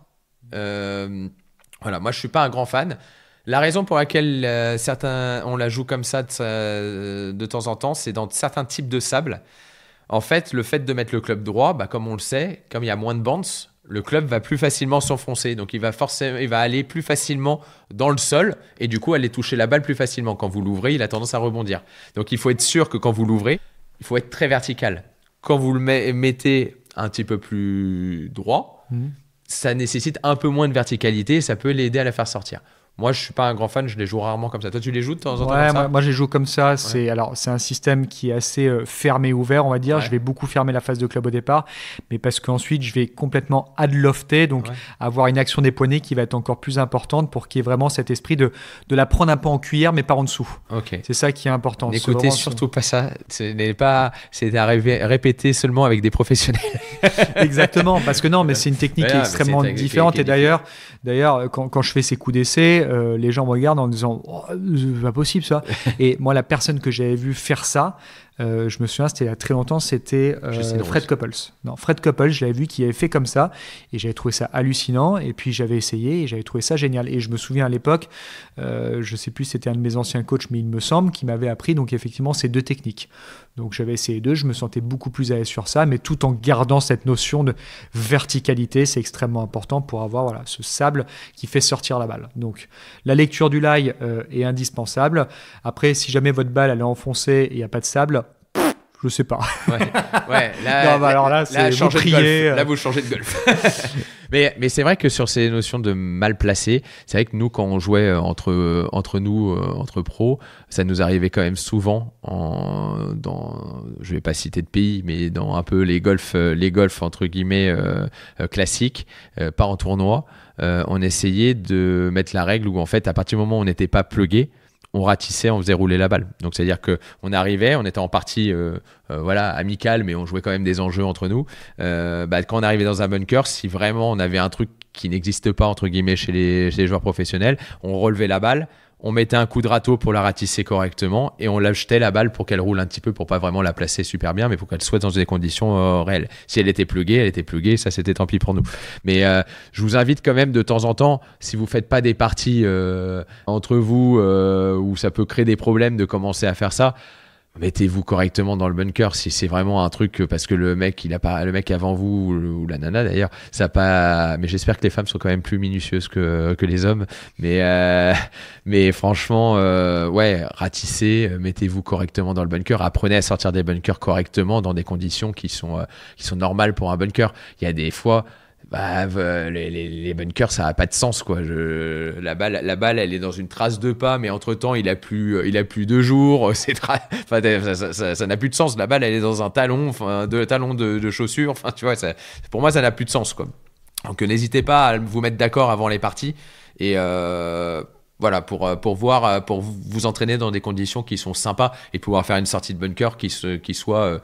Voilà, moi, je ne suis pas un grand fan. La raison pour laquelle on la joue comme ça de temps en temps, c'est dans certains types de sable. En fait, le fait de mettre le club droit, comme on le sait, comme il y a moins de bounce, le club va plus facilement s'enfoncer. Donc, il va aller plus facilement dans le sol et du coup, aller toucher la balle plus facilement. Quand vous l'ouvrez, il a tendance à rebondir. Donc, il faut être sûr que quand vous l'ouvrez, il faut être très vertical. Quand vous le mettez un petit peu plus droit, ça nécessite un peu moins de verticalité et ça peut l'aider à la faire sortir. Moi, je ne suis pas un grand fan, je les joue rarement comme ça. Toi, tu les joues de temps en temps comme ça ? Moi, je les joue comme ça. C'est un système qui est assez fermé et ouvert, on va dire. Ouais. Je vais beaucoup fermer la phase de club au départ, mais parce qu'ensuite, je vais complètement adlofter, donc avoir une action des poignets qui va être encore plus importante pour qu'il y ait vraiment cet esprit de la prendre un peu en cuillère, mais pas en dessous. Okay. C'est ça qui est important. N'écoutez surtout pas ça. C'est à répéter seulement avec des professionnels. Exactement, parce que non, mais c'est une technique qui est extrêmement différente. Et d'ailleurs, quand je fais ces coups d'essai, les gens me regardent en disant c'est pas possible ça. Et moi, la personne que j'avais vu faire ça, je me souviens, c'était il y a très longtemps, c'était Fred Couples. Non, Fred Couples, je l'avais vu qui avait fait comme ça et j'avais trouvé ça hallucinant. Et puis j'avais essayé et j'avais trouvé ça génial. Et je me souviens à l'époque, je sais plus, c'était un de mes anciens coachs, mais il me semble qu'il m'avait appris donc effectivement ces deux techniques. Donc j'avais essayé deux, je me sentais beaucoup plus à l'aise sur ça, mais tout en gardant cette notion de verticalité, c'est extrêmement important pour avoir ce sable qui fait sortir la balle. Donc la lecture du lie est indispensable. Après, si jamais votre balle elle est enfoncée et il n'y a pas de sable, je sais pas. Ouais. Là, non, alors là, c'est vous changez de golf. Là, vous changez de golf. Mais c'est vrai que sur ces notions de mal placé, c'est vrai que nous, quand on jouait entre pros, ça nous arrivait quand même souvent je vais pas citer de pays, mais dans un peu les golfs entre guillemets classiques, pas en tournoi, on essayait de mettre la règle où en fait, à partir du moment où on n'était pas plugué, on ratissait, on faisait rouler la balle. Donc c'est-à-dire que on arrivait, on était en partie amicale, mais on jouait quand même des enjeux entre nous. Quand on arrivait dans un bunker, si vraiment on avait un truc qui n'existe pas entre guillemets chez les joueurs professionnels, on relevait la balle, on mettait un coup de râteau pour la ratisser correctement et on la jetait la balle pour qu'elle roule un petit peu, pour pas vraiment la placer super bien, mais pour qu'elle soit dans des conditions réelles. Si elle était pluguée, ça c'était tant pis pour nous. Mais je vous invite quand même de temps en temps, si vous faites pas des parties entre vous où ça peut créer des problèmes de commencer à faire ça, mettez-vous correctement dans le bunker si c'est vraiment un truc parce que le mec avant vous ou la nana d'ailleurs, ça a pas. Mais j'espère que les femmes sont quand même plus minutieuses que les hommes. Mais franchement, ratissez, mettez-vous correctement dans le bunker. Apprenez à sortir des bunkers correctement dans des conditions qui sont normales pour un bunker. Il y a des fois. Les bunkers, ça n'a pas de sens, quoi. La balle, elle est dans une trace de pas, mais entre temps, il a plus 2 jours. Ça n'a plus de sens. La balle, elle est dans un talon, de chaussures. Enfin, tu vois, pour moi, ça n'a plus de sens, quoi. Donc, n'hésitez pas à vous mettre d'accord avant les parties et pour vous entraîner dans des conditions qui sont sympas et pouvoir faire une sortie de bunker qui soit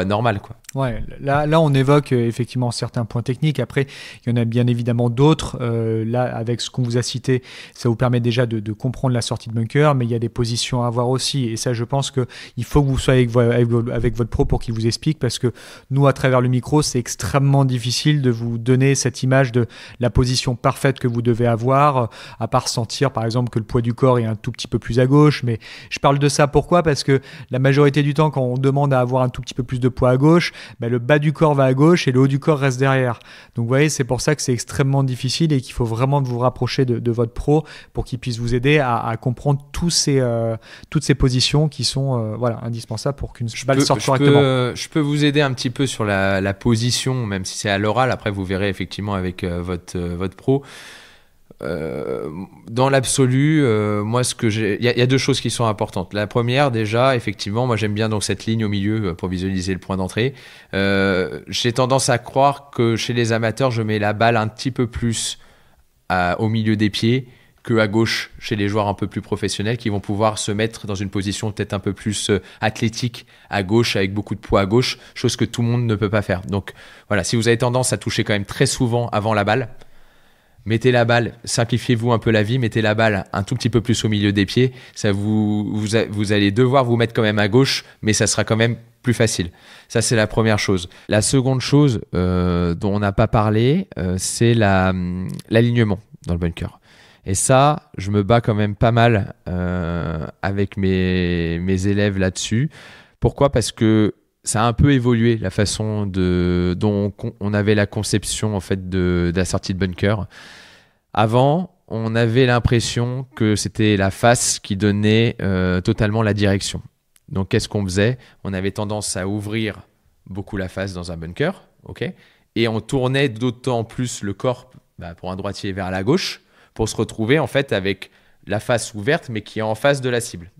normale, quoi. Ouais, là on évoque effectivement certains points techniques. Après, il y en a bien évidemment d'autres. Là, avec ce qu'on vous a cité, ça vous permet déjà de comprendre la sortie de bunker, mais il y a des positions à avoir aussi. Et ça, je pense qu'il faut que vous soyez avec votre pro pour qu'il vous explique, parce que nous, à travers le micro, c'est extrêmement difficile de vous donner cette image de la position parfaite que vous devez avoir, à part sentir, par exemple, que le poids du corps est un tout petit peu plus à gauche. Mais je parle de ça pourquoi ? Parce que la majorité du temps, quand on demande à avoir un tout petit peu plus de poids à gauche, le bas du corps va à gauche et le haut du corps reste derrière. Donc vous voyez, c'est pour ça que c'est extrêmement difficile et qu'il faut vraiment vous rapprocher de votre pro pour qu'il puisse vous aider à comprendre toutes ces positions qui sont indispensables pour qu'une balle sorte correctement. Je peux vous aider un petit peu sur la position, même si c'est à l'oral. Après, vous verrez effectivement avec votre pro. Dans l'absolu, moi, il y a 2 choses qui sont importantes. La première, déjà, effectivement, moi j'aime bien donc cette ligne au milieu pour visualiser le point d'entrée. J'ai tendance à croire que chez les amateurs, je mets la balle un petit peu plus au milieu des pieds que à gauche chez les joueurs un peu plus professionnels qui vont pouvoir se mettre dans une position peut-être un peu plus athlétique à gauche avec beaucoup de poids à gauche, chose que tout le monde ne peut pas faire. Donc voilà, si vous avez tendance à toucher quand même très souvent avant la balle, mettez la balle, simplifiez-vous un peu la vie, mettez la balle un tout petit peu plus au milieu des pieds. Ça vous allez devoir vous mettre quand même à gauche, mais ça sera quand même plus facile. Ça, c'est la première chose. La seconde chose dont on n'a pas parlé, c'est l'alignement dans le bunker. Et ça, je me bats quand même pas mal avec mes élèves là-dessus. Pourquoi ? Parce que ça a un peu évolué la façon dont on avait la conception en fait de la sortie de bunker. Avant, on avait l'impression que c'était la face qui donnait totalement la direction. Donc, qu'est-ce qu'on faisait ? On avait tendance à ouvrir beaucoup la face dans un bunker, ok ? Et on tournait d'autant plus le corps pour un droitier vers la gauche pour se retrouver en fait avec la face ouverte mais qui est en face de la cible.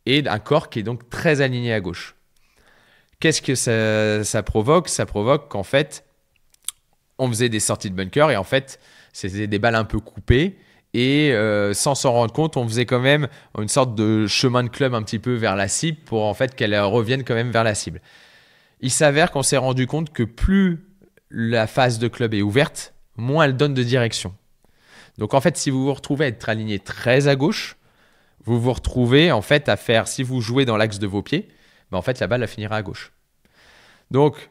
Et un corps qui est donc très aligné à gauche. Qu'est-ce que ça provoque ? Ça provoque qu'en fait, on faisait des sorties de bunker et en fait, c'était des balles un peu coupées et sans s'en rendre compte, on faisait quand même une sorte de chemin de club un petit peu vers la cible pour en fait qu'elle revienne quand même vers la cible. Il s'avère qu'on s'est rendu compte que plus la face de club est ouverte, moins elle donne de direction. Donc en fait, si vous vous retrouvez à être aligné très à gauche, vous vous retrouvez en fait à faire, si vous jouez dans l'axe de vos pieds, en fait, la balle, elle finira à gauche. Donc,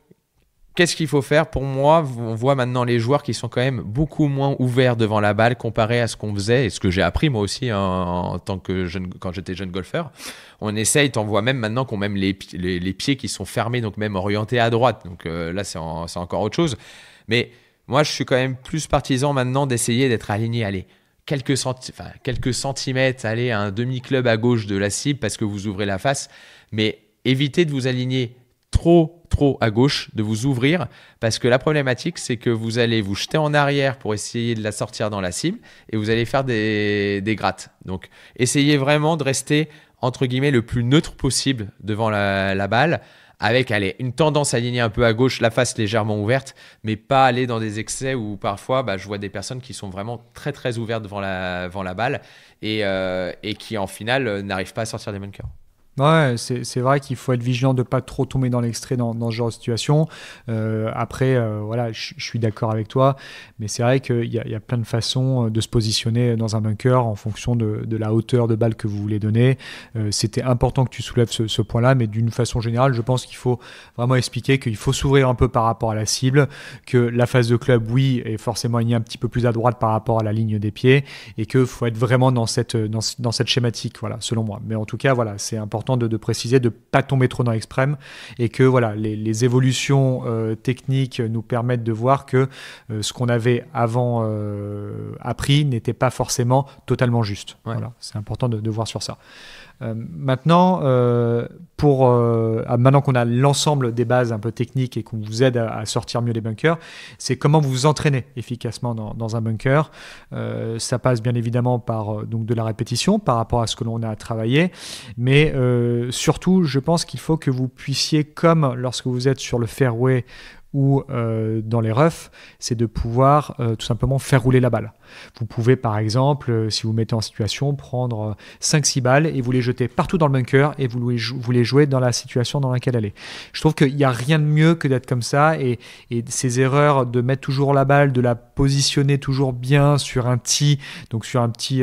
qu'est-ce qu'il faut faire ? Pour moi, on voit maintenant les joueurs qui sont quand même beaucoup moins ouverts devant la balle comparé à ce qu'on faisait et ce que j'ai appris moi aussi en tant que quand j'étais jeune golfeur. On essaye, t'en vois même maintenant qu'on même les pieds qui sont fermés, donc même orientés à droite. Donc là, c'est encore autre chose. Mais moi, je suis quand même plus partisan maintenant d'essayer d'être aligné, quelques centimètres, un demi-club à gauche de la cible parce que vous ouvrez la face. Mais évitez de vous aligner trop à gauche, de vous ouvrir, parce que la problématique, c'est que vous allez vous jeter en arrière pour essayer de la sortir dans la cible et vous allez faire des grattes. Donc, essayez vraiment de rester, entre guillemets, le plus neutre possible devant la balle, avec une tendance à aligner un peu à gauche, la face légèrement ouverte, mais pas aller dans des excès où parfois, je vois des personnes qui sont vraiment très, très ouvertes devant la balle et qui, en finale, n'arrivent pas à sortir des bunkers. Ouais, c'est vrai qu'il faut être vigilant de ne pas trop tomber dans l'extrait dans ce genre de situation. Après, voilà, je suis d'accord avec toi, mais c'est vrai qu'il y a plein de façons de se positionner dans un bunker en fonction de la hauteur de balle que vous voulez donner. C'était important que tu soulèves ce point-là, mais d'une façon générale, je pense qu'il faut vraiment expliquer qu'il faut s'ouvrir un peu par rapport à la cible, que la phase de club, oui, est forcément alignée un petit peu plus à droite par rapport à la ligne des pieds, et qu'il faut être vraiment dans cette schématique, voilà, selon moi. Mais en tout cas, voilà, c'est important de préciser, de ne pas tomber trop dans l'extrême et que voilà, les évolutions techniques nous permettent de voir que ce qu'on avait avant appris n'était pas forcément totalement juste. Ouais. Voilà, c'est important de voir sur ça. Maintenant, maintenant qu'on a l'ensemble des bases un peu techniques et qu'on vous aide à sortir mieux des bunkers, c'est comment vous vous entraînez efficacement dans un bunker. Ça passe bien évidemment par donc de la répétition par rapport à ce que l'on a travaillé, mais surtout, je pense qu'il faut que vous puissiez, comme lorsque vous êtes sur le fairway ou dans les roughs, c'est de pouvoir tout simplement faire rouler la balle. Vous pouvez par exemple, si vous mettez en situation, prendre 5-6 balles et vous les jeter partout dans le bunker et vous les jouer dans la situation dans laquelle elle est. Je trouve qu'il n'y a rien de mieux que d'être comme ça et ces erreurs de mettre toujours la balle, de la positionner toujours bien sur un tee, donc sur un petit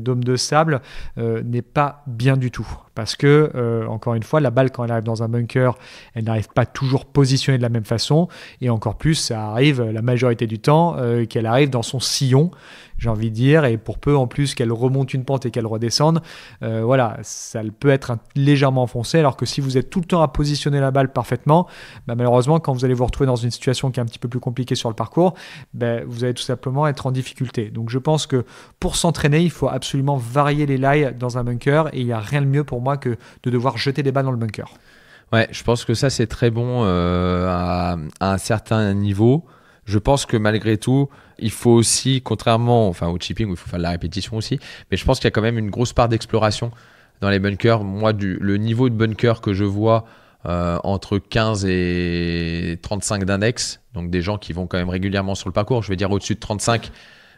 dôme de sable, n'est pas bien du tout. Parce que, encore une fois, la balle, quand elle arrive dans un bunker, elle n'arrive pas toujours positionnée de la même façon. Et encore plus, ça arrive la majorité du temps qu'elle arrive dans son sillon, j'ai envie de dire. Et pour peu, en plus, qu'elle remonte une pente et qu'elle redescende, voilà, ça peut être légèrement enfoncé. Alors que si vous êtes tout le temps à positionner la balle parfaitement, malheureusement, quand vous allez vous retrouver dans une situation qui est un petit peu plus compliquée sur le parcours, vous allez tout simplement être en difficulté. Donc, je pense que pour s'entraîner, il faut absolument varier les lies dans un bunker. Et il n'y a rien de mieux pour moi que de devoir jeter des balles dans le bunker. Ouais, je pense que ça c'est très bon à un certain niveau. Je pense que malgré tout, il faut aussi, contrairement au chipping où il faut faire de la répétition aussi, mais je pense qu'il y a quand même une grosse part d'exploration dans les bunkers. Moi, le niveau de bunker que je vois entre 15 et 35 d'index, donc des gens qui vont quand même régulièrement sur le parcours, je vais dire au-dessus de 35,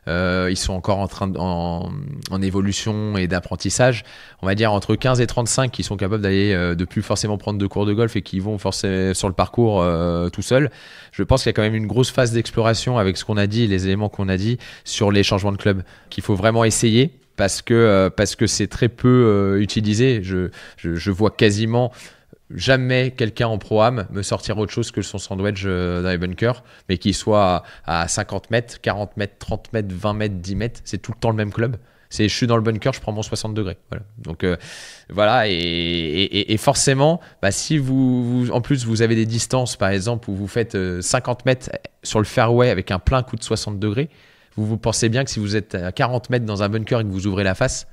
ils sont encore en évolution et d'apprentissage. On va dire entre 15 et 35 qui sont capables d'aller de plus forcément prendre de cours de golf et qui vont forcément sur le parcours tout seuls. Je pense qu'il y a quand même une grosse phase d'exploration avec ce qu'on a dit, les éléments qu'on a dit sur les changements de club qu'il faut vraiment essayer parce que c'est très peu utilisé. Je vois quasiment jamais quelqu'un en pro-am me sortir autre chose que son sandwich dans les bunkers, mais qu'il soit à 50 mètres, 40 mètres, 30 mètres, 20 mètres, 10 mètres, c'est tout le temps le même club. Je suis dans le bunker, je prends mon 60 degrés. Voilà. Donc voilà, et forcément, si vous en plus vous avez des distances, par exemple, où vous faites 50 mètres sur le fairway avec un plein coup de 60 degrés, vous pensez bien que si vous êtes à 40 mètres dans un bunker et que vous ouvrez la face,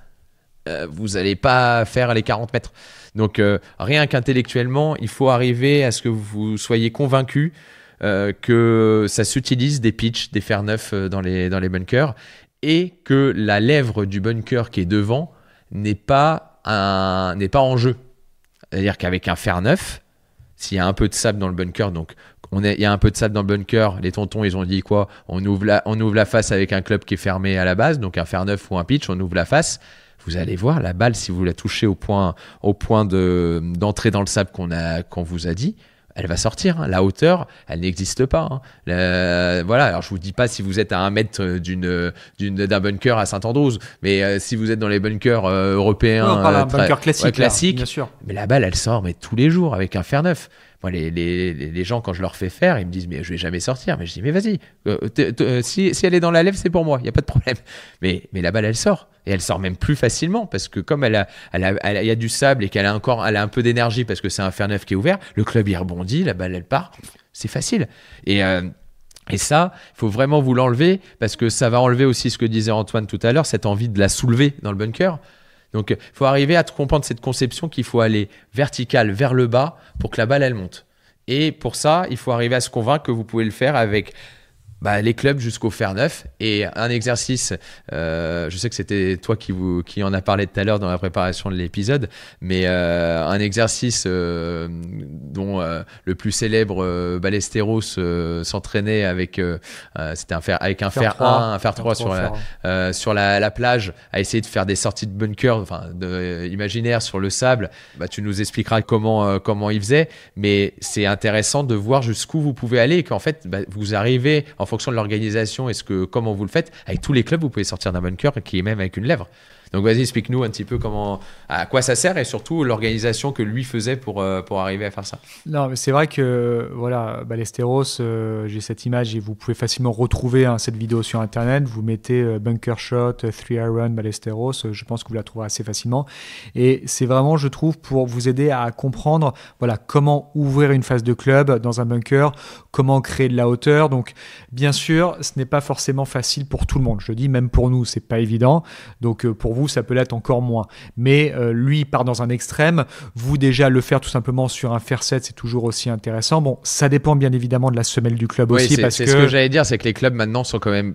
vous n'allez pas faire les 40 mètres. Donc rien qu'intellectuellement, il faut arriver à ce que vous soyez convaincu que ça s'utilise des pitchs, des fer neufs dans les bunkers et que la lèvre du bunker qui est devant n'est pas en jeu. C'est-à-dire qu'avec un fer neuf, s'il y a un peu de sable dans le bunker, donc il y a un peu de sable dans le bunker, les tontons ils ont dit quoi ? On ouvre la face avec un club qui est fermé à la base, donc un fer neuf ou un pitch, on ouvre la face. Vous allez voir la balle, si vous la touchez au point d'entrée dans le sable qu'on vous a dit, elle va sortir. Hein. La hauteur, elle n'existe pas. Hein. Voilà. Alors je vous dis pas si vous êtes à 1 mètre d'un bunker à Saint-Andrews, mais si vous êtes dans les bunkers européens, on parle d'un bunker classique, là, bien sûr. Mais la balle, elle sort, mais tous les jours avec un fer neuf. Moi, les gens, quand je leur fais faire, ils me disent mais je vais jamais sortir. Mais je dis mais vas-y, si elle est dans la lèvre, c'est pour moi, il y a pas de problème. Mais la balle, elle sort. Et elle sort même plus facilement parce que comme il y a du sable et qu'elle a un peu d'énergie parce que c'est un fer neuf qui est ouvert, le club il rebondit, la balle elle part, c'est facile. Et ça, il faut vraiment vous l'enlever parce que ça va enlever aussi ce que disait Antoine tout à l'heure, cette envie de la soulever dans le bunker. Donc, il faut arriver à comprendre cette conception qu'il faut aller vertical vers le bas pour que la balle, elle monte. Et pour ça, il faut arriver à se convaincre que vous pouvez le faire avec les clubs jusqu'au fer 9. Et un exercice, je sais que c'était toi qui en a parlé tout à l'heure dans la préparation de l'épisode, mais un exercice dont le plus célèbre Ballesteros s'entraînait avec, c'était avec un fer 1, un fer 3 sur la plage, à essayer de faire des sorties de bunker imaginaires sur le sable. Tu nous expliqueras comment il faisait, mais c'est intéressant de voir jusqu'où vous pouvez aller et qu'en fait, vous arrivez en fonction de l'organisation et comment vous le faites. Avec tous les clubs, vous pouvez sortir d'un bunker qui est même avec une lèvre. Donc vas-y, explique-nous un petit peu à quoi ça sert et surtout l'organisation que lui faisait pour arriver à faire ça. Non, mais c'est vrai que Ballesteros, j'ai cette image et vous pouvez facilement retrouver cette vidéo sur internet. Vous mettez bunker shot, 3 iron Ballesteros, je pense que vous la trouverez assez facilement. Et c'est vraiment, je trouve, pour vous aider à comprendre comment ouvrir une phase de club dans un bunker, comment créer de la hauteur. Donc bien sûr, ce n'est pas forcément facile pour tout le monde. Je le dis, même pour nous, c'est pas évident. Donc pour vous, ça peut l'être encore moins. Mais lui, il part dans un extrême. Vous, déjà, le faire tout simplement sur un fer 7, c'est toujours aussi intéressant. Bon, ça dépend bien évidemment de la semelle du club aussi. C'est ce que j'allais dire, c'est que les clubs maintenant sont quand même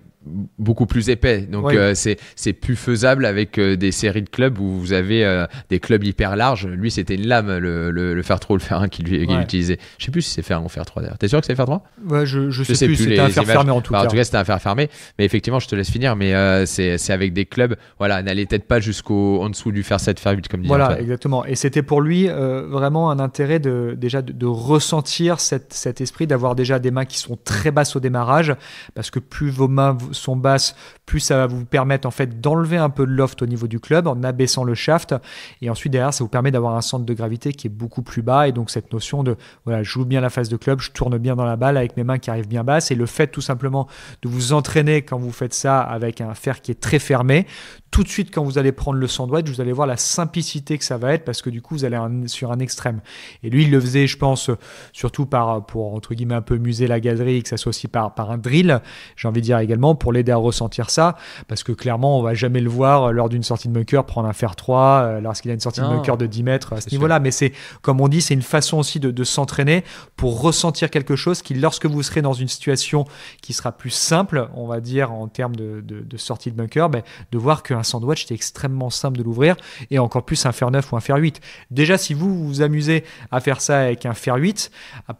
beaucoup plus épais. Donc c'est plus faisable avec des séries de clubs où vous avez des clubs hyper larges. Lui, c'était une lame, le fer 3 ou le fer 1 qu'il utilisait. Je sais plus si c'est fer 1 ou fer 3 d'ailleurs. T'es sûr que c'est fer 3 ? Ouais, je sais plus. C'était un fer fermé en tout cas. En tout cas, c'était un fer fermé. Mais effectivement, je te laisse finir. Mais c'est avec des clubs. N'allez peut-être pas en dessous du fer 7, fer 8 comme disait Antoine. Exactement. Et c'était pour lui vraiment un intérêt de ressentir cet esprit, d'avoir déjà des mains qui sont très basses au démarrage, parce que plus vos mains sont basses, plus ça va vous permettre en fait d'enlever un peu de loft au niveau du club en abaissant le shaft, et ensuite derrière ça vous permet d'avoir un centre de gravité qui est beaucoup plus bas, et donc cette notion de je joue bien la phase de club, je tourne bien dans la balle avec mes mains qui arrivent bien basses, et le fait tout simplement de vous entraîner quand vous faites ça avec un fer qui est très fermé, tout de suite quand vous allez prendre le sandwich, vous allez voir la simplicité que ça va être, parce que du coup vous allez sur un extrême. Et lui il le faisait, je pense, surtout pour entre guillemets un peu muser la galerie, et que ça soit aussi par un drill, j'ai envie de dire également, pour l'aider à ressentir ça, parce que clairement on va jamais le voir lors d'une sortie de bunker prendre un fer 3 lorsqu'il a une sortie de bunker de 10 mètres à ce niveau-là. Mais c'est, comme on dit, c'est une façon aussi de s'entraîner pour ressentir quelque chose qui, lorsque vous serez dans une situation qui sera plus simple, on va dire en termes de sortie de bunker, de voir qu'un sandwich c'est extrêmement simple de l'ouvrir, et encore plus un fer 9 ou un fer 8. Déjà, si vous vous amusez à faire ça avec un fer 8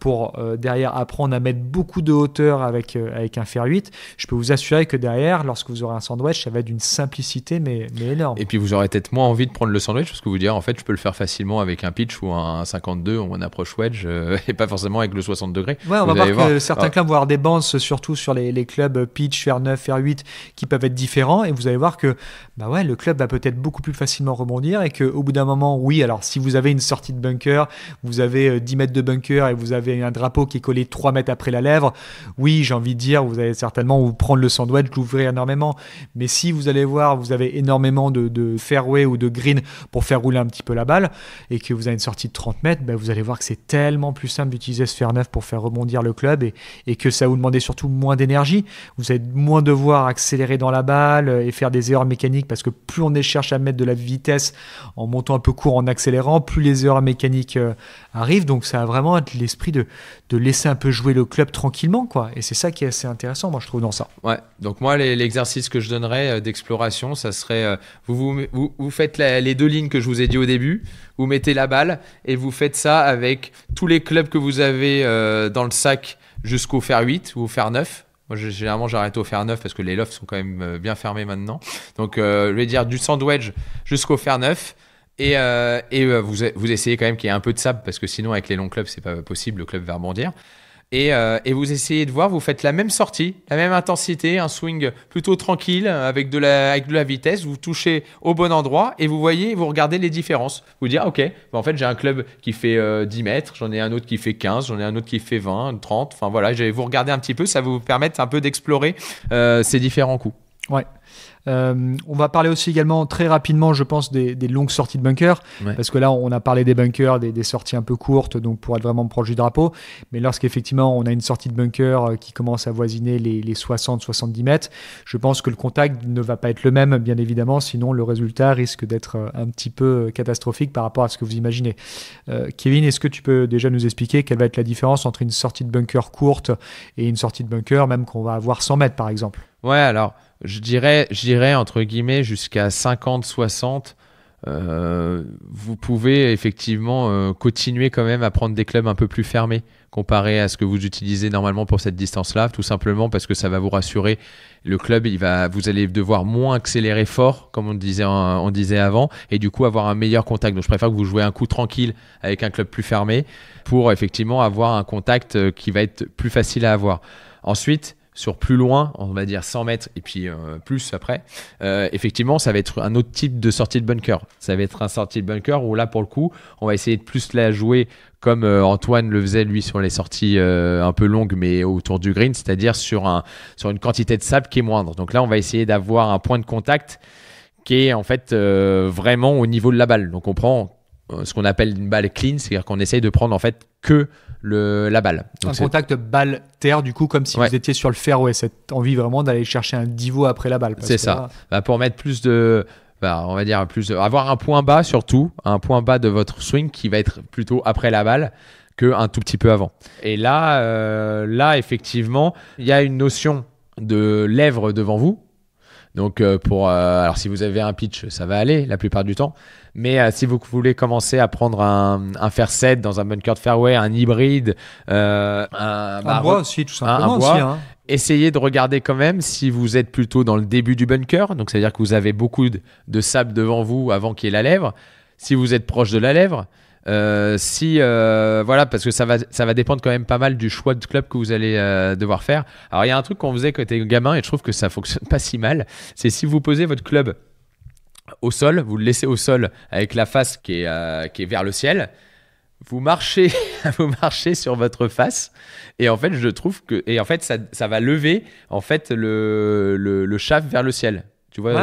pour derrière apprendre à mettre beaucoup de hauteur avec un fer 8, je peux vous assurer que derrière, lorsque vous aurez un sandwich, ça va être d'une simplicité mais énorme. Et puis vous aurez peut-être moins envie de prendre le sandwich, parce que vous dire en fait je peux le faire facilement avec un pitch ou un 52 ou un approach wedge et pas forcément avec le 60 degrés. Ouais, on va voir que certains clubs vont avoir des bounces, surtout sur les clubs pitch, fer 9, fer 8 qui peuvent être différents, et vous allez voir que le club va peut-être beaucoup plus facilement rebondir, et qu'au bout d'un moment, oui, alors si vous avez une sortie de bunker, vous avez 10 mètres de bunker et vous avez un drapeau qui est collé 3 mètres après la lèvre, oui, j'ai envie de dire, vous allez certainement vous prendre le sandwich, l'ouvrir énormément. Mais si vous allez voir, vous avez énormément de fairway ou de green pour faire rouler un petit peu la balle, et que vous avez une sortie de 30 mètres, vous allez voir que c'est tellement plus simple d'utiliser ce fer 9 pour faire rebondir le club, et que ça va vous demander surtout moins d'énergie. Vous allez moins devoir accélérer dans la balle et faire des erreurs mécaniques, parce que plus on cherche à mettre de la vitesse en montant un peu court, en accélérant, plus les erreurs mécaniques arrivent. Donc ça a vraiment l'esprit de laisser un peu jouer le club tranquillement, quoi. Et c'est ça qui est assez intéressant, moi je trouve, dans ça. Ouais. Donc moi l'exercice que je donnerais d'exploration, ça serait vous faites les deux lignes que je vous ai dit au début, vous mettez la balle et vous faites ça avec tous les clubs que vous avez dans le sac jusqu'au fer 8 ou au fer 9. Moi, généralement, j'arrête au fer 9 parce que les lofts sont quand même bien fermés maintenant. Donc, je vais dire du sandwich jusqu'au fer 9. Et vous essayez quand même qu'il y ait un peu de sable, parce que sinon, avec les longs clubs, c'est pas possible. Le club va rebondir. Et vous essayez de voir, vous faites la même sortie, la même intensité, un swing plutôt tranquille avec de la vitesse, vous touchez au bon endroit et vous regardez les différences. Vous dites, ok, en fait j'ai un club qui fait 10 mètres, j'en ai un autre qui fait 15, j'en ai un autre qui fait 20, 30, enfin voilà, vous regardez un petit peu, ça va vous permettre un peu d'explorer ces différents coups. Ouais. On va parler aussi également très rapidement, je pense, des longues sorties de bunker, parce que là, on a parlé des bunkers, des sorties un peu courtes, donc pour être vraiment proche du drapeau. Mais lorsqu'effectivement, on a une sortie de bunker qui commence à voisiner les 60-70 mètres, je pense que le contact ne va pas être le même, bien évidemment, sinon le résultat risque d'être un petit peu catastrophique par rapport à ce que vous imaginez. Kevin, est-ce que tu peux déjà nous expliquer quelle va être la différence entre une sortie de bunker courte et une sortie de bunker, même qu'on va avoir 100 mètres, par exemple? Ouais, alors, je dirais entre guillemets jusqu'à 50-60. Vous pouvez effectivement continuer quand même à prendre des clubs un peu plus fermés comparé à ce que vous utilisez normalement pour cette distance-là, tout simplement parce que ça va vous rassurer. Le club, vous allez devoir moins accélérer fort, comme on disait avant, et du coup avoir un meilleur contact. Donc je préfère que vous jouez un coup tranquille avec un club plus fermé pour effectivement avoir un contact qui va être plus facile à avoir. Ensuite, sur plus loin, on va dire 100 mètres et puis plus après, effectivement, ça va être un autre type de sortie de bunker. Ça va être un sortie de bunker où là, pour le coup, on va essayer de plus la jouer comme Antoine le faisait, lui, sur les sorties un peu longues, mais autour du green, c'est-à-dire sur une quantité de sable qui est moindre. Donc là, on va essayer d'avoir un point de contact qui est en fait vraiment au niveau de la balle. Donc on prend ce qu'on appelle une balle clean, c'est-à-dire qu'on essaye de prendre en fait que la balle. Donc un contact balle-terre, du coup, comme si vous étiez sur le fairway. Cette envie vraiment d'aller chercher un divot après la balle. C'est ça. Pour mettre plus de... on va dire avoir un point bas surtout, un point bas de votre swing qui va être plutôt après la balle qu'un tout petit peu avant. Et là, effectivement, il y a une notion de lèvre devant vous. Donc, alors si vous avez un pitch, ça va aller la plupart du temps. Mais si vous voulez commencer à prendre un fair set dans un bunker de fairway, un hybride, un bois aussi, tout simplement. Essayez de regarder quand même si vous êtes plutôt dans le début du bunker. Donc, ça veut dire que vous avez beaucoup de sable devant vous avant qu'il y ait la lèvre. Si vous êtes proche de la lèvre, voilà, parce que ça va dépendre quand même pas mal du choix de club que vous allez devoir faire. Alors il y a un truc qu'on faisait quand t'es gamin et je trouve que ça fonctionne pas si mal, c'est si vous posez votre club au sol, vous le laissez au sol avec la face qui est vers le ciel, vous marchez sur votre face et en fait je trouve que ça va lever en fait le shaft vers le ciel. Tu vois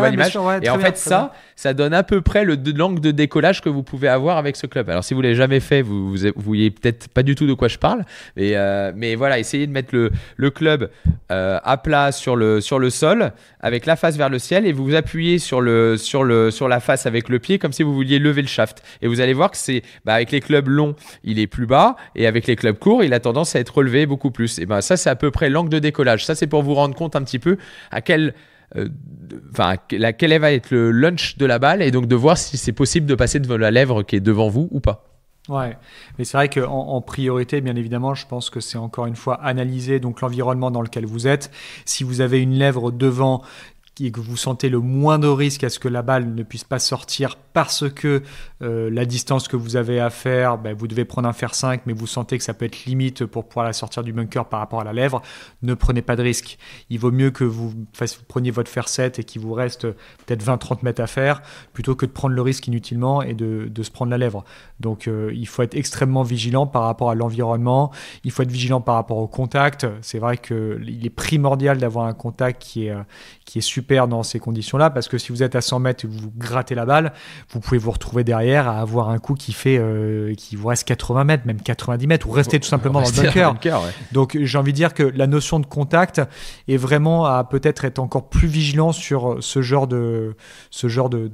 l'image. Et en fait, ça donne à peu près l'angle de décollage que vous pouvez avoir avec ce club. Alors, si vous ne l'avez jamais fait, vous voyez peut-être pas du tout de quoi je parle. Mais voilà, essayez de mettre le club à plat sur le sol, avec la face vers le ciel, et vous appuyez sur la face avec le pied, comme si vous vouliez lever le shaft. Et vous allez voir que avec les clubs longs, il est plus bas, et avec les clubs courts, il a tendance à être relevé beaucoup plus. Et ça, c'est à peu près l'angle de décollage. Ça, c'est pour vous rendre compte un petit peu à quel va être le launch de la balle et donc de voir si c'est possible de passer devant la lèvre qui est devant vous ou pas. Ouais, mais c'est vrai qu'en priorité, bien évidemment, je pense que c'est encore une fois analyser donc l'environnement dans lequel vous êtes. Si vous avez une lèvre devant et que vous sentez le moindre risque à ce que la balle ne puisse pas sortir parce que la distance que vous avez à faire, vous devez prendre un fer 5, mais vous sentez que ça peut être limite pour pouvoir la sortir du bunker par rapport à la lèvre, ne prenez pas de risque. Il vaut mieux que vous preniez votre fer 7 et qu'il vous reste peut-être 20-30 mètres à faire, plutôt que de prendre le risque inutilement et de se prendre la lèvre. Donc il faut être extrêmement vigilant par rapport à l'environnement, il faut être vigilant par rapport au contact. C'est vrai qu'il est primordial d'avoir un contact qui est super dans ces conditions-là, parce que si vous êtes à 100 mètres et que vous grattez la balle, vous pouvez vous retrouver derrière à avoir un coup qui vous reste 80 mètres, même 90 mètres, ou rester tout simplement dans le bunker. Ouais. Donc j'ai envie de dire que la notion de contact est vraiment à peut-être être encore plus vigilant sur ce genre de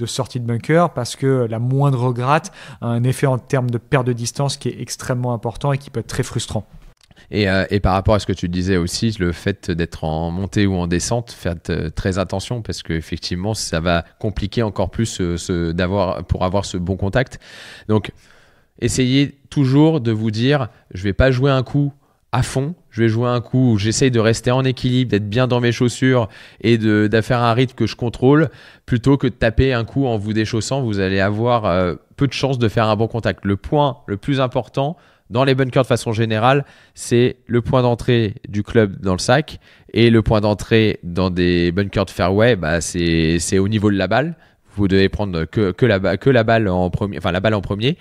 sortie de bunker, parce que la moindre gratte a un effet en termes de perte de distance qui est extrêmement important et qui peut être très frustrant. Et par rapport à ce que tu disais aussi, le fait d'être en montée ou en descente, faites très attention parce qu'effectivement, ça va compliquer encore plus pour avoir ce bon contact. Donc, essayez toujours de vous dire, je ne vais pas jouer un coup à fond, je vais jouer un coup où j'essaye de rester en équilibre, d'être bien dans mes chaussures et de faire un rythme que je contrôle, plutôt que de taper un coup en vous déchaussant. Vous allez avoir peu de chances de faire un bon contact. Le point le plus important dans les bunkers de façon générale, c'est le point d'entrée du club dans le sac, et le point d'entrée dans des bunkers de fairway, c'est au niveau de la balle. Vous devez prendre que la balle en premier, enfin la balle en premier.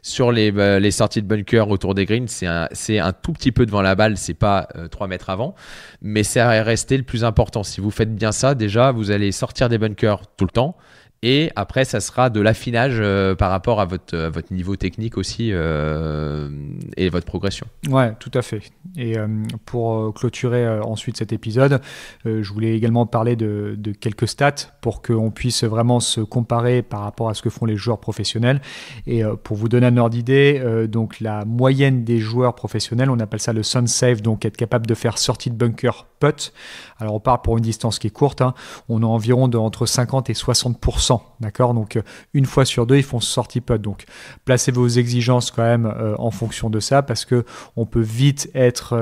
Sur les sorties de bunker autour des greens, c'est un tout petit peu devant la balle, c'est pas 3 mètres avant, mais c'est à rester le plus important. Si vous faites bien ça, déjà, vous allez sortir des bunkers tout le temps. Et après, ça sera de l'affinage par rapport à votre niveau technique aussi et votre progression. Ouais, tout à fait. Et pour clôturer ensuite cet épisode, je voulais également parler de quelques stats pour qu'on puisse vraiment se comparer par rapport à ce que font les joueurs professionnels. Et pour vous donner un ordre d'idée, donc la moyenne des joueurs professionnels, on appelle ça le sun save, donc être capable de faire sortie de bunker putt. Alors on parle pour une distance qui est courte, hein. On a environ entre 50 et 60%. D'accord, donc une fois sur deux, ils font sortie putt. Donc placez vos exigences quand même en fonction de ça, parce que on peut vite être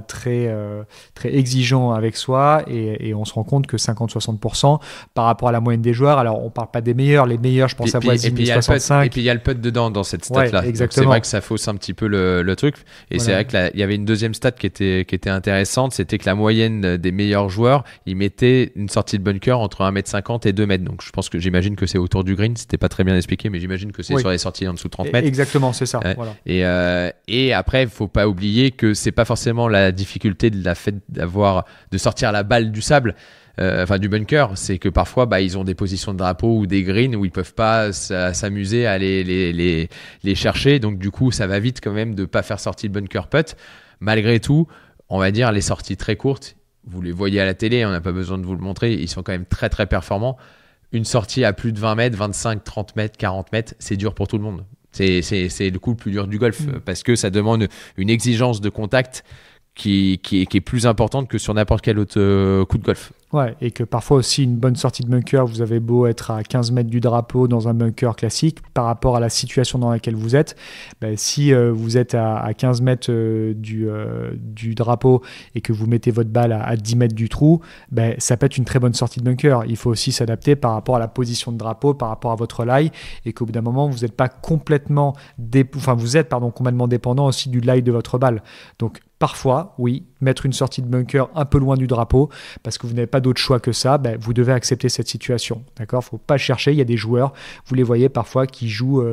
très exigeant avec soi et on se rend compte que 50-60% par rapport à la moyenne des joueurs. Alors on parle pas des meilleurs, les meilleurs, je pense, avoisinent les 65. Et puis il y a le putt dedans dans cette stat là. Ouais, c'est vrai que ça fausse un petit peu le truc. Et voilà. C'est vrai qu'il y avait une deuxième stat qui était intéressante, c'était que la moyenne des meilleurs joueurs, ils mettaient une sortie de bunker entre 1m50 et 2 mètres. Donc je pense que j'imagine que c'est autour du green, c'était pas très bien expliqué, mais j'imagine que c'est sur les sorties en dessous de 30 mètres. Exactement, c'est ça. Voilà. Et après, il faut pas oublier que c'est pas forcément la difficulté de sortir la balle du sable, du bunker, c'est que parfois ils ont des positions de drapeau ou des greens où ils peuvent pas s'amuser à les chercher, donc du coup ça va vite quand même de pas faire sortir le bunker putt. Malgré tout, on va dire les sorties très courtes, vous les voyez à la télé, on n'a pas besoin de vous le montrer, ils sont quand même très très performants. Une sortie à plus de 20 mètres, 25, 30 mètres, 40 mètres, c'est dur pour tout le monde. C'est le coup le plus dur du golf parce que ça demande une exigence de contact qui est plus importante que sur n'importe quel autre coup de golf. Ouais, et que parfois aussi une bonne sortie de bunker, vous avez beau être à 15 mètres du drapeau dans un bunker classique, par rapport à la situation dans laquelle vous êtes, si vous êtes à 15 mètres du drapeau et que vous mettez votre balle à 10 mètres du trou, ça peut être une très bonne sortie de bunker. Il faut aussi s'adapter par rapport à la position de drapeau, par rapport à votre lie, et qu'au bout d'un moment, vous n'êtes pas complètement complètement dépendant aussi du lie de votre balle. Donc parfois, oui, mettre une sortie de bunker un peu loin du drapeau, parce que vous n'avez pas d'autre choix que ça, vous devez accepter cette situation. D'accord ? Faut pas chercher. Il y a des joueurs, vous les voyez parfois, qui jouent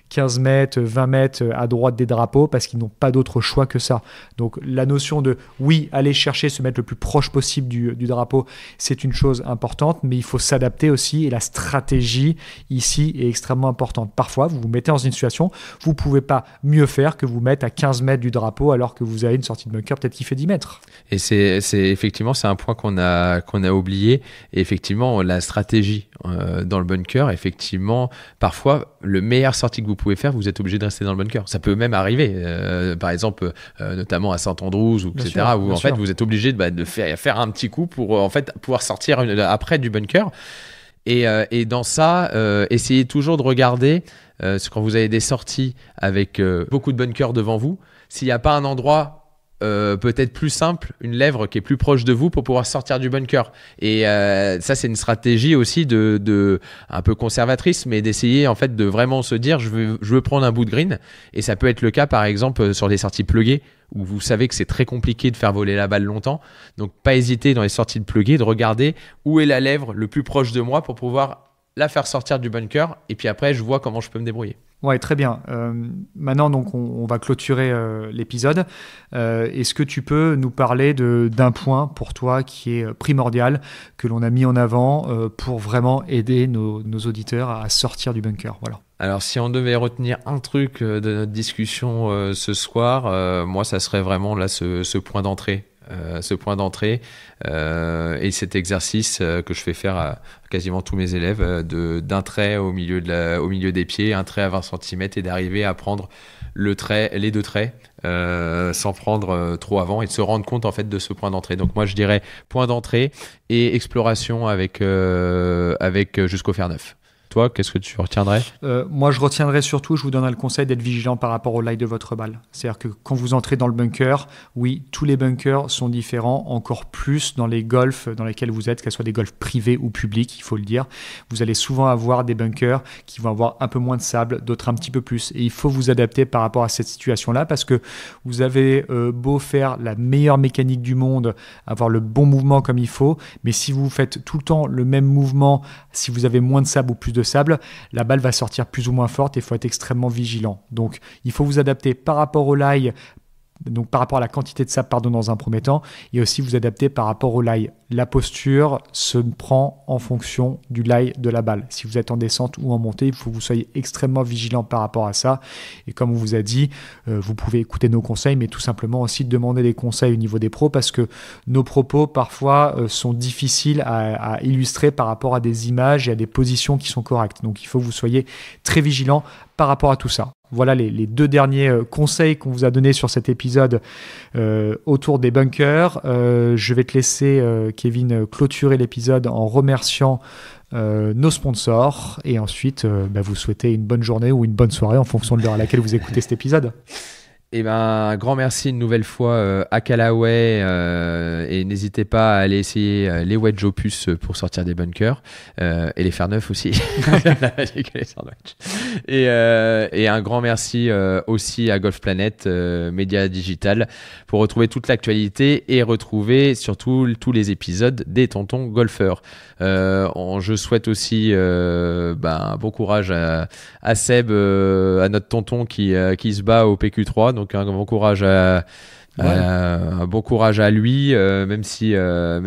15 mètres, 20 mètres à droite des drapeaux parce qu'ils n'ont pas d'autre choix que ça. Donc la notion de, oui, aller chercher, se mettre le plus proche possible du drapeau, c'est une chose importante, mais il faut s'adapter aussi, et la stratégie ici est extrêmement importante. Parfois, vous vous mettez dans une situation, vous ne pouvez pas mieux faire que vous mettre à 15 mètres du drapeau alors que vous avez une sortie de bunker peut-être qui fait 10 mètres. Et c'est effectivement, c'est un point qu'on a oublié. Et effectivement, la stratégie dans le bunker, effectivement, parfois, le meilleur sortie que vous pouvez faire, vous êtes obligé de rester dans le bunker. Ça peut même arriver, par exemple, notamment à Saint-Andrews, etc., où en fait, vous êtes obligé de faire un petit coup pour en fait pouvoir sortir après du bunker. Et dans ça, essayez toujours de regarder quand vous avez des sorties avec beaucoup de bunkers devant vous, s'il n'y a pas un endroit peut-être plus simple, une lèvre qui est plus proche de vous pour pouvoir sortir du bunker. Et ça, c'est une stratégie aussi de un peu conservatrice, mais d'essayer en fait de vraiment se dire je veux prendre un bout de green. Et ça peut être le cas par exemple sur des sorties pluguées où vous savez que c'est très compliqué de faire voler la balle longtemps. Donc pas hésiter dans les sorties de pluguées de regarder où est la lèvre le plus proche de moi pour pouvoir la faire sortir du bunker. Et puis après, je vois comment je peux me débrouiller. Ouais, très bien. Maintenant, donc, on va clôturer l'épisode. Est-ce que tu peux nous parler d'un point pour toi qui est primordial, que l'on a mis en avant pour vraiment aider nos auditeurs à sortir du bunker ? Voilà. Alors, si on devait retenir un truc de notre discussion ce soir, moi, ça serait vraiment là ce point d'entrée. Et cet exercice que je fais faire à quasiment tous mes élèves d'un trait au milieu des pieds, un trait à 20 cm et d'arriver à prendre les deux traits sans prendre trop avant et de se rendre compte en fait de ce point d'entrée. Donc moi je dirais point d'entrée et exploration avec jusqu'au fer neuf. Toi, qu'est-ce que tu retiendrais ? Moi, je retiendrais surtout, je vous donnerais le conseil d'être vigilant par rapport au lie de votre balle. C'est-à-dire que quand vous entrez dans le bunker, oui, tous les bunkers sont différents, encore plus dans les golfs dans lesquels vous êtes, qu'elles soient des golfs privés ou publics, il faut le dire. Vous allez souvent avoir des bunkers qui vont avoir un peu moins de sable, d'autres un petit peu plus. Et il faut vous adapter par rapport à cette situation-là parce que vous avez beau faire la meilleure mécanique du monde, avoir le bon mouvement comme il faut, mais si vous faites tout le temps le même mouvement, si vous avez moins de sable ou plus de de sable, la balle va sortir plus ou moins forte et il faut être extrêmement vigilant. Donc, il faut vous adapter par rapport au lie, donc par rapport à la quantité de sable dans un premier temps, et aussi vous adapter par rapport au lie. La posture se prend en fonction du lie de la balle. Si vous êtes en descente ou en montée, il faut que vous soyez extrêmement vigilant par rapport à ça. Et comme on vous a dit, vous pouvez écouter nos conseils, mais tout simplement aussi demander des conseils au niveau des pros, parce que nos propos parfois sont difficiles à illustrer par rapport à des images et à des positions qui sont correctes. Donc il faut que vous soyez très vigilant par rapport à tout ça. Voilà les 2 derniers conseils qu'on vous a donnés sur cet épisode autour des bunkers. Je vais te laisser, Kevin, clôturer l'épisode en remerciant nos sponsors et ensuite vous souhaiter une bonne journée ou une bonne soirée en fonction de l'heure à laquelle vous écoutez cet épisode. Eh ben, un grand merci une nouvelle fois à Callaway et n'hésitez pas à aller essayer les wedges opus pour sortir des bunkers et les faire neufs aussi. et un grand merci aussi à Golf Planet Média Digital pour retrouver toute l'actualité et retrouver surtout tous les épisodes des Tontons Golfeurs. Je souhaite aussi un bon courage à Seb, à notre tonton qui se bat au PQ3. Donc un bon courage un bon courage à lui, même si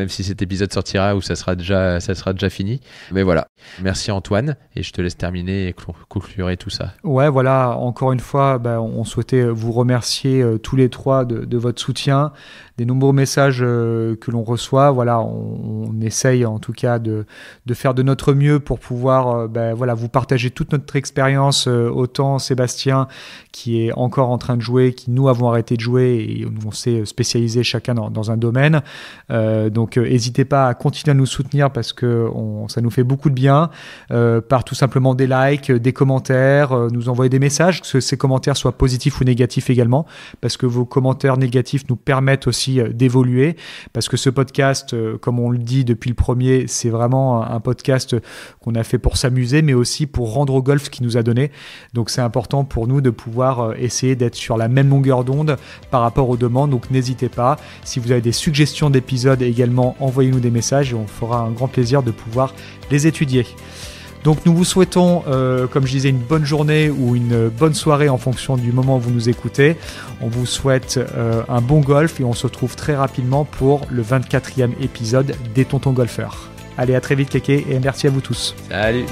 cet épisode sortira ou ça sera déjà fini. Mais voilà. Merci Antoine et je te laisse terminer et conclurer tout ça. Ouais, voilà. Encore une fois, on souhaitait vous remercier tous les 3 de votre soutien, des nombreux messages que l'on reçoit. Voilà, on essaye en tout cas de faire de notre mieux pour pouvoir vous partager toute notre expérience, autant Sébastien qui est encore en train de jouer, qui nous avons arrêté de jouer et on s'est spécialisé chacun dans un domaine. Donc n'hésitez pas à continuer à nous soutenir parce que ça nous fait beaucoup de bien par tout simplement des likes, des commentaires, nous envoyer des messages, que ces commentaires soient positifs ou négatifs également, parce que vos commentaires négatifs nous permettent aussi d'évoluer, parce que ce podcast, comme on le dit depuis le premier, c'est vraiment un podcast qu'on a fait pour s'amuser, mais aussi pour rendre au golf ce qu'il nous a donné. Donc c'est important pour nous de pouvoir essayer d'être sur la même longueur d'onde par rapport aux demandes. Donc n'hésitez pas, si vous avez des suggestions d'épisodes également, envoyez-nous des messages et on fera un grand plaisir de pouvoir les étudier. Donc nous vous souhaitons, comme je disais, une bonne journée ou une bonne soirée en fonction du moment où vous nous écoutez. On vous souhaite un bon golf et on se retrouve très rapidement pour le 24e épisode des Tontons Golfeurs. Allez, à très vite Kéké et merci à vous tous. Salut.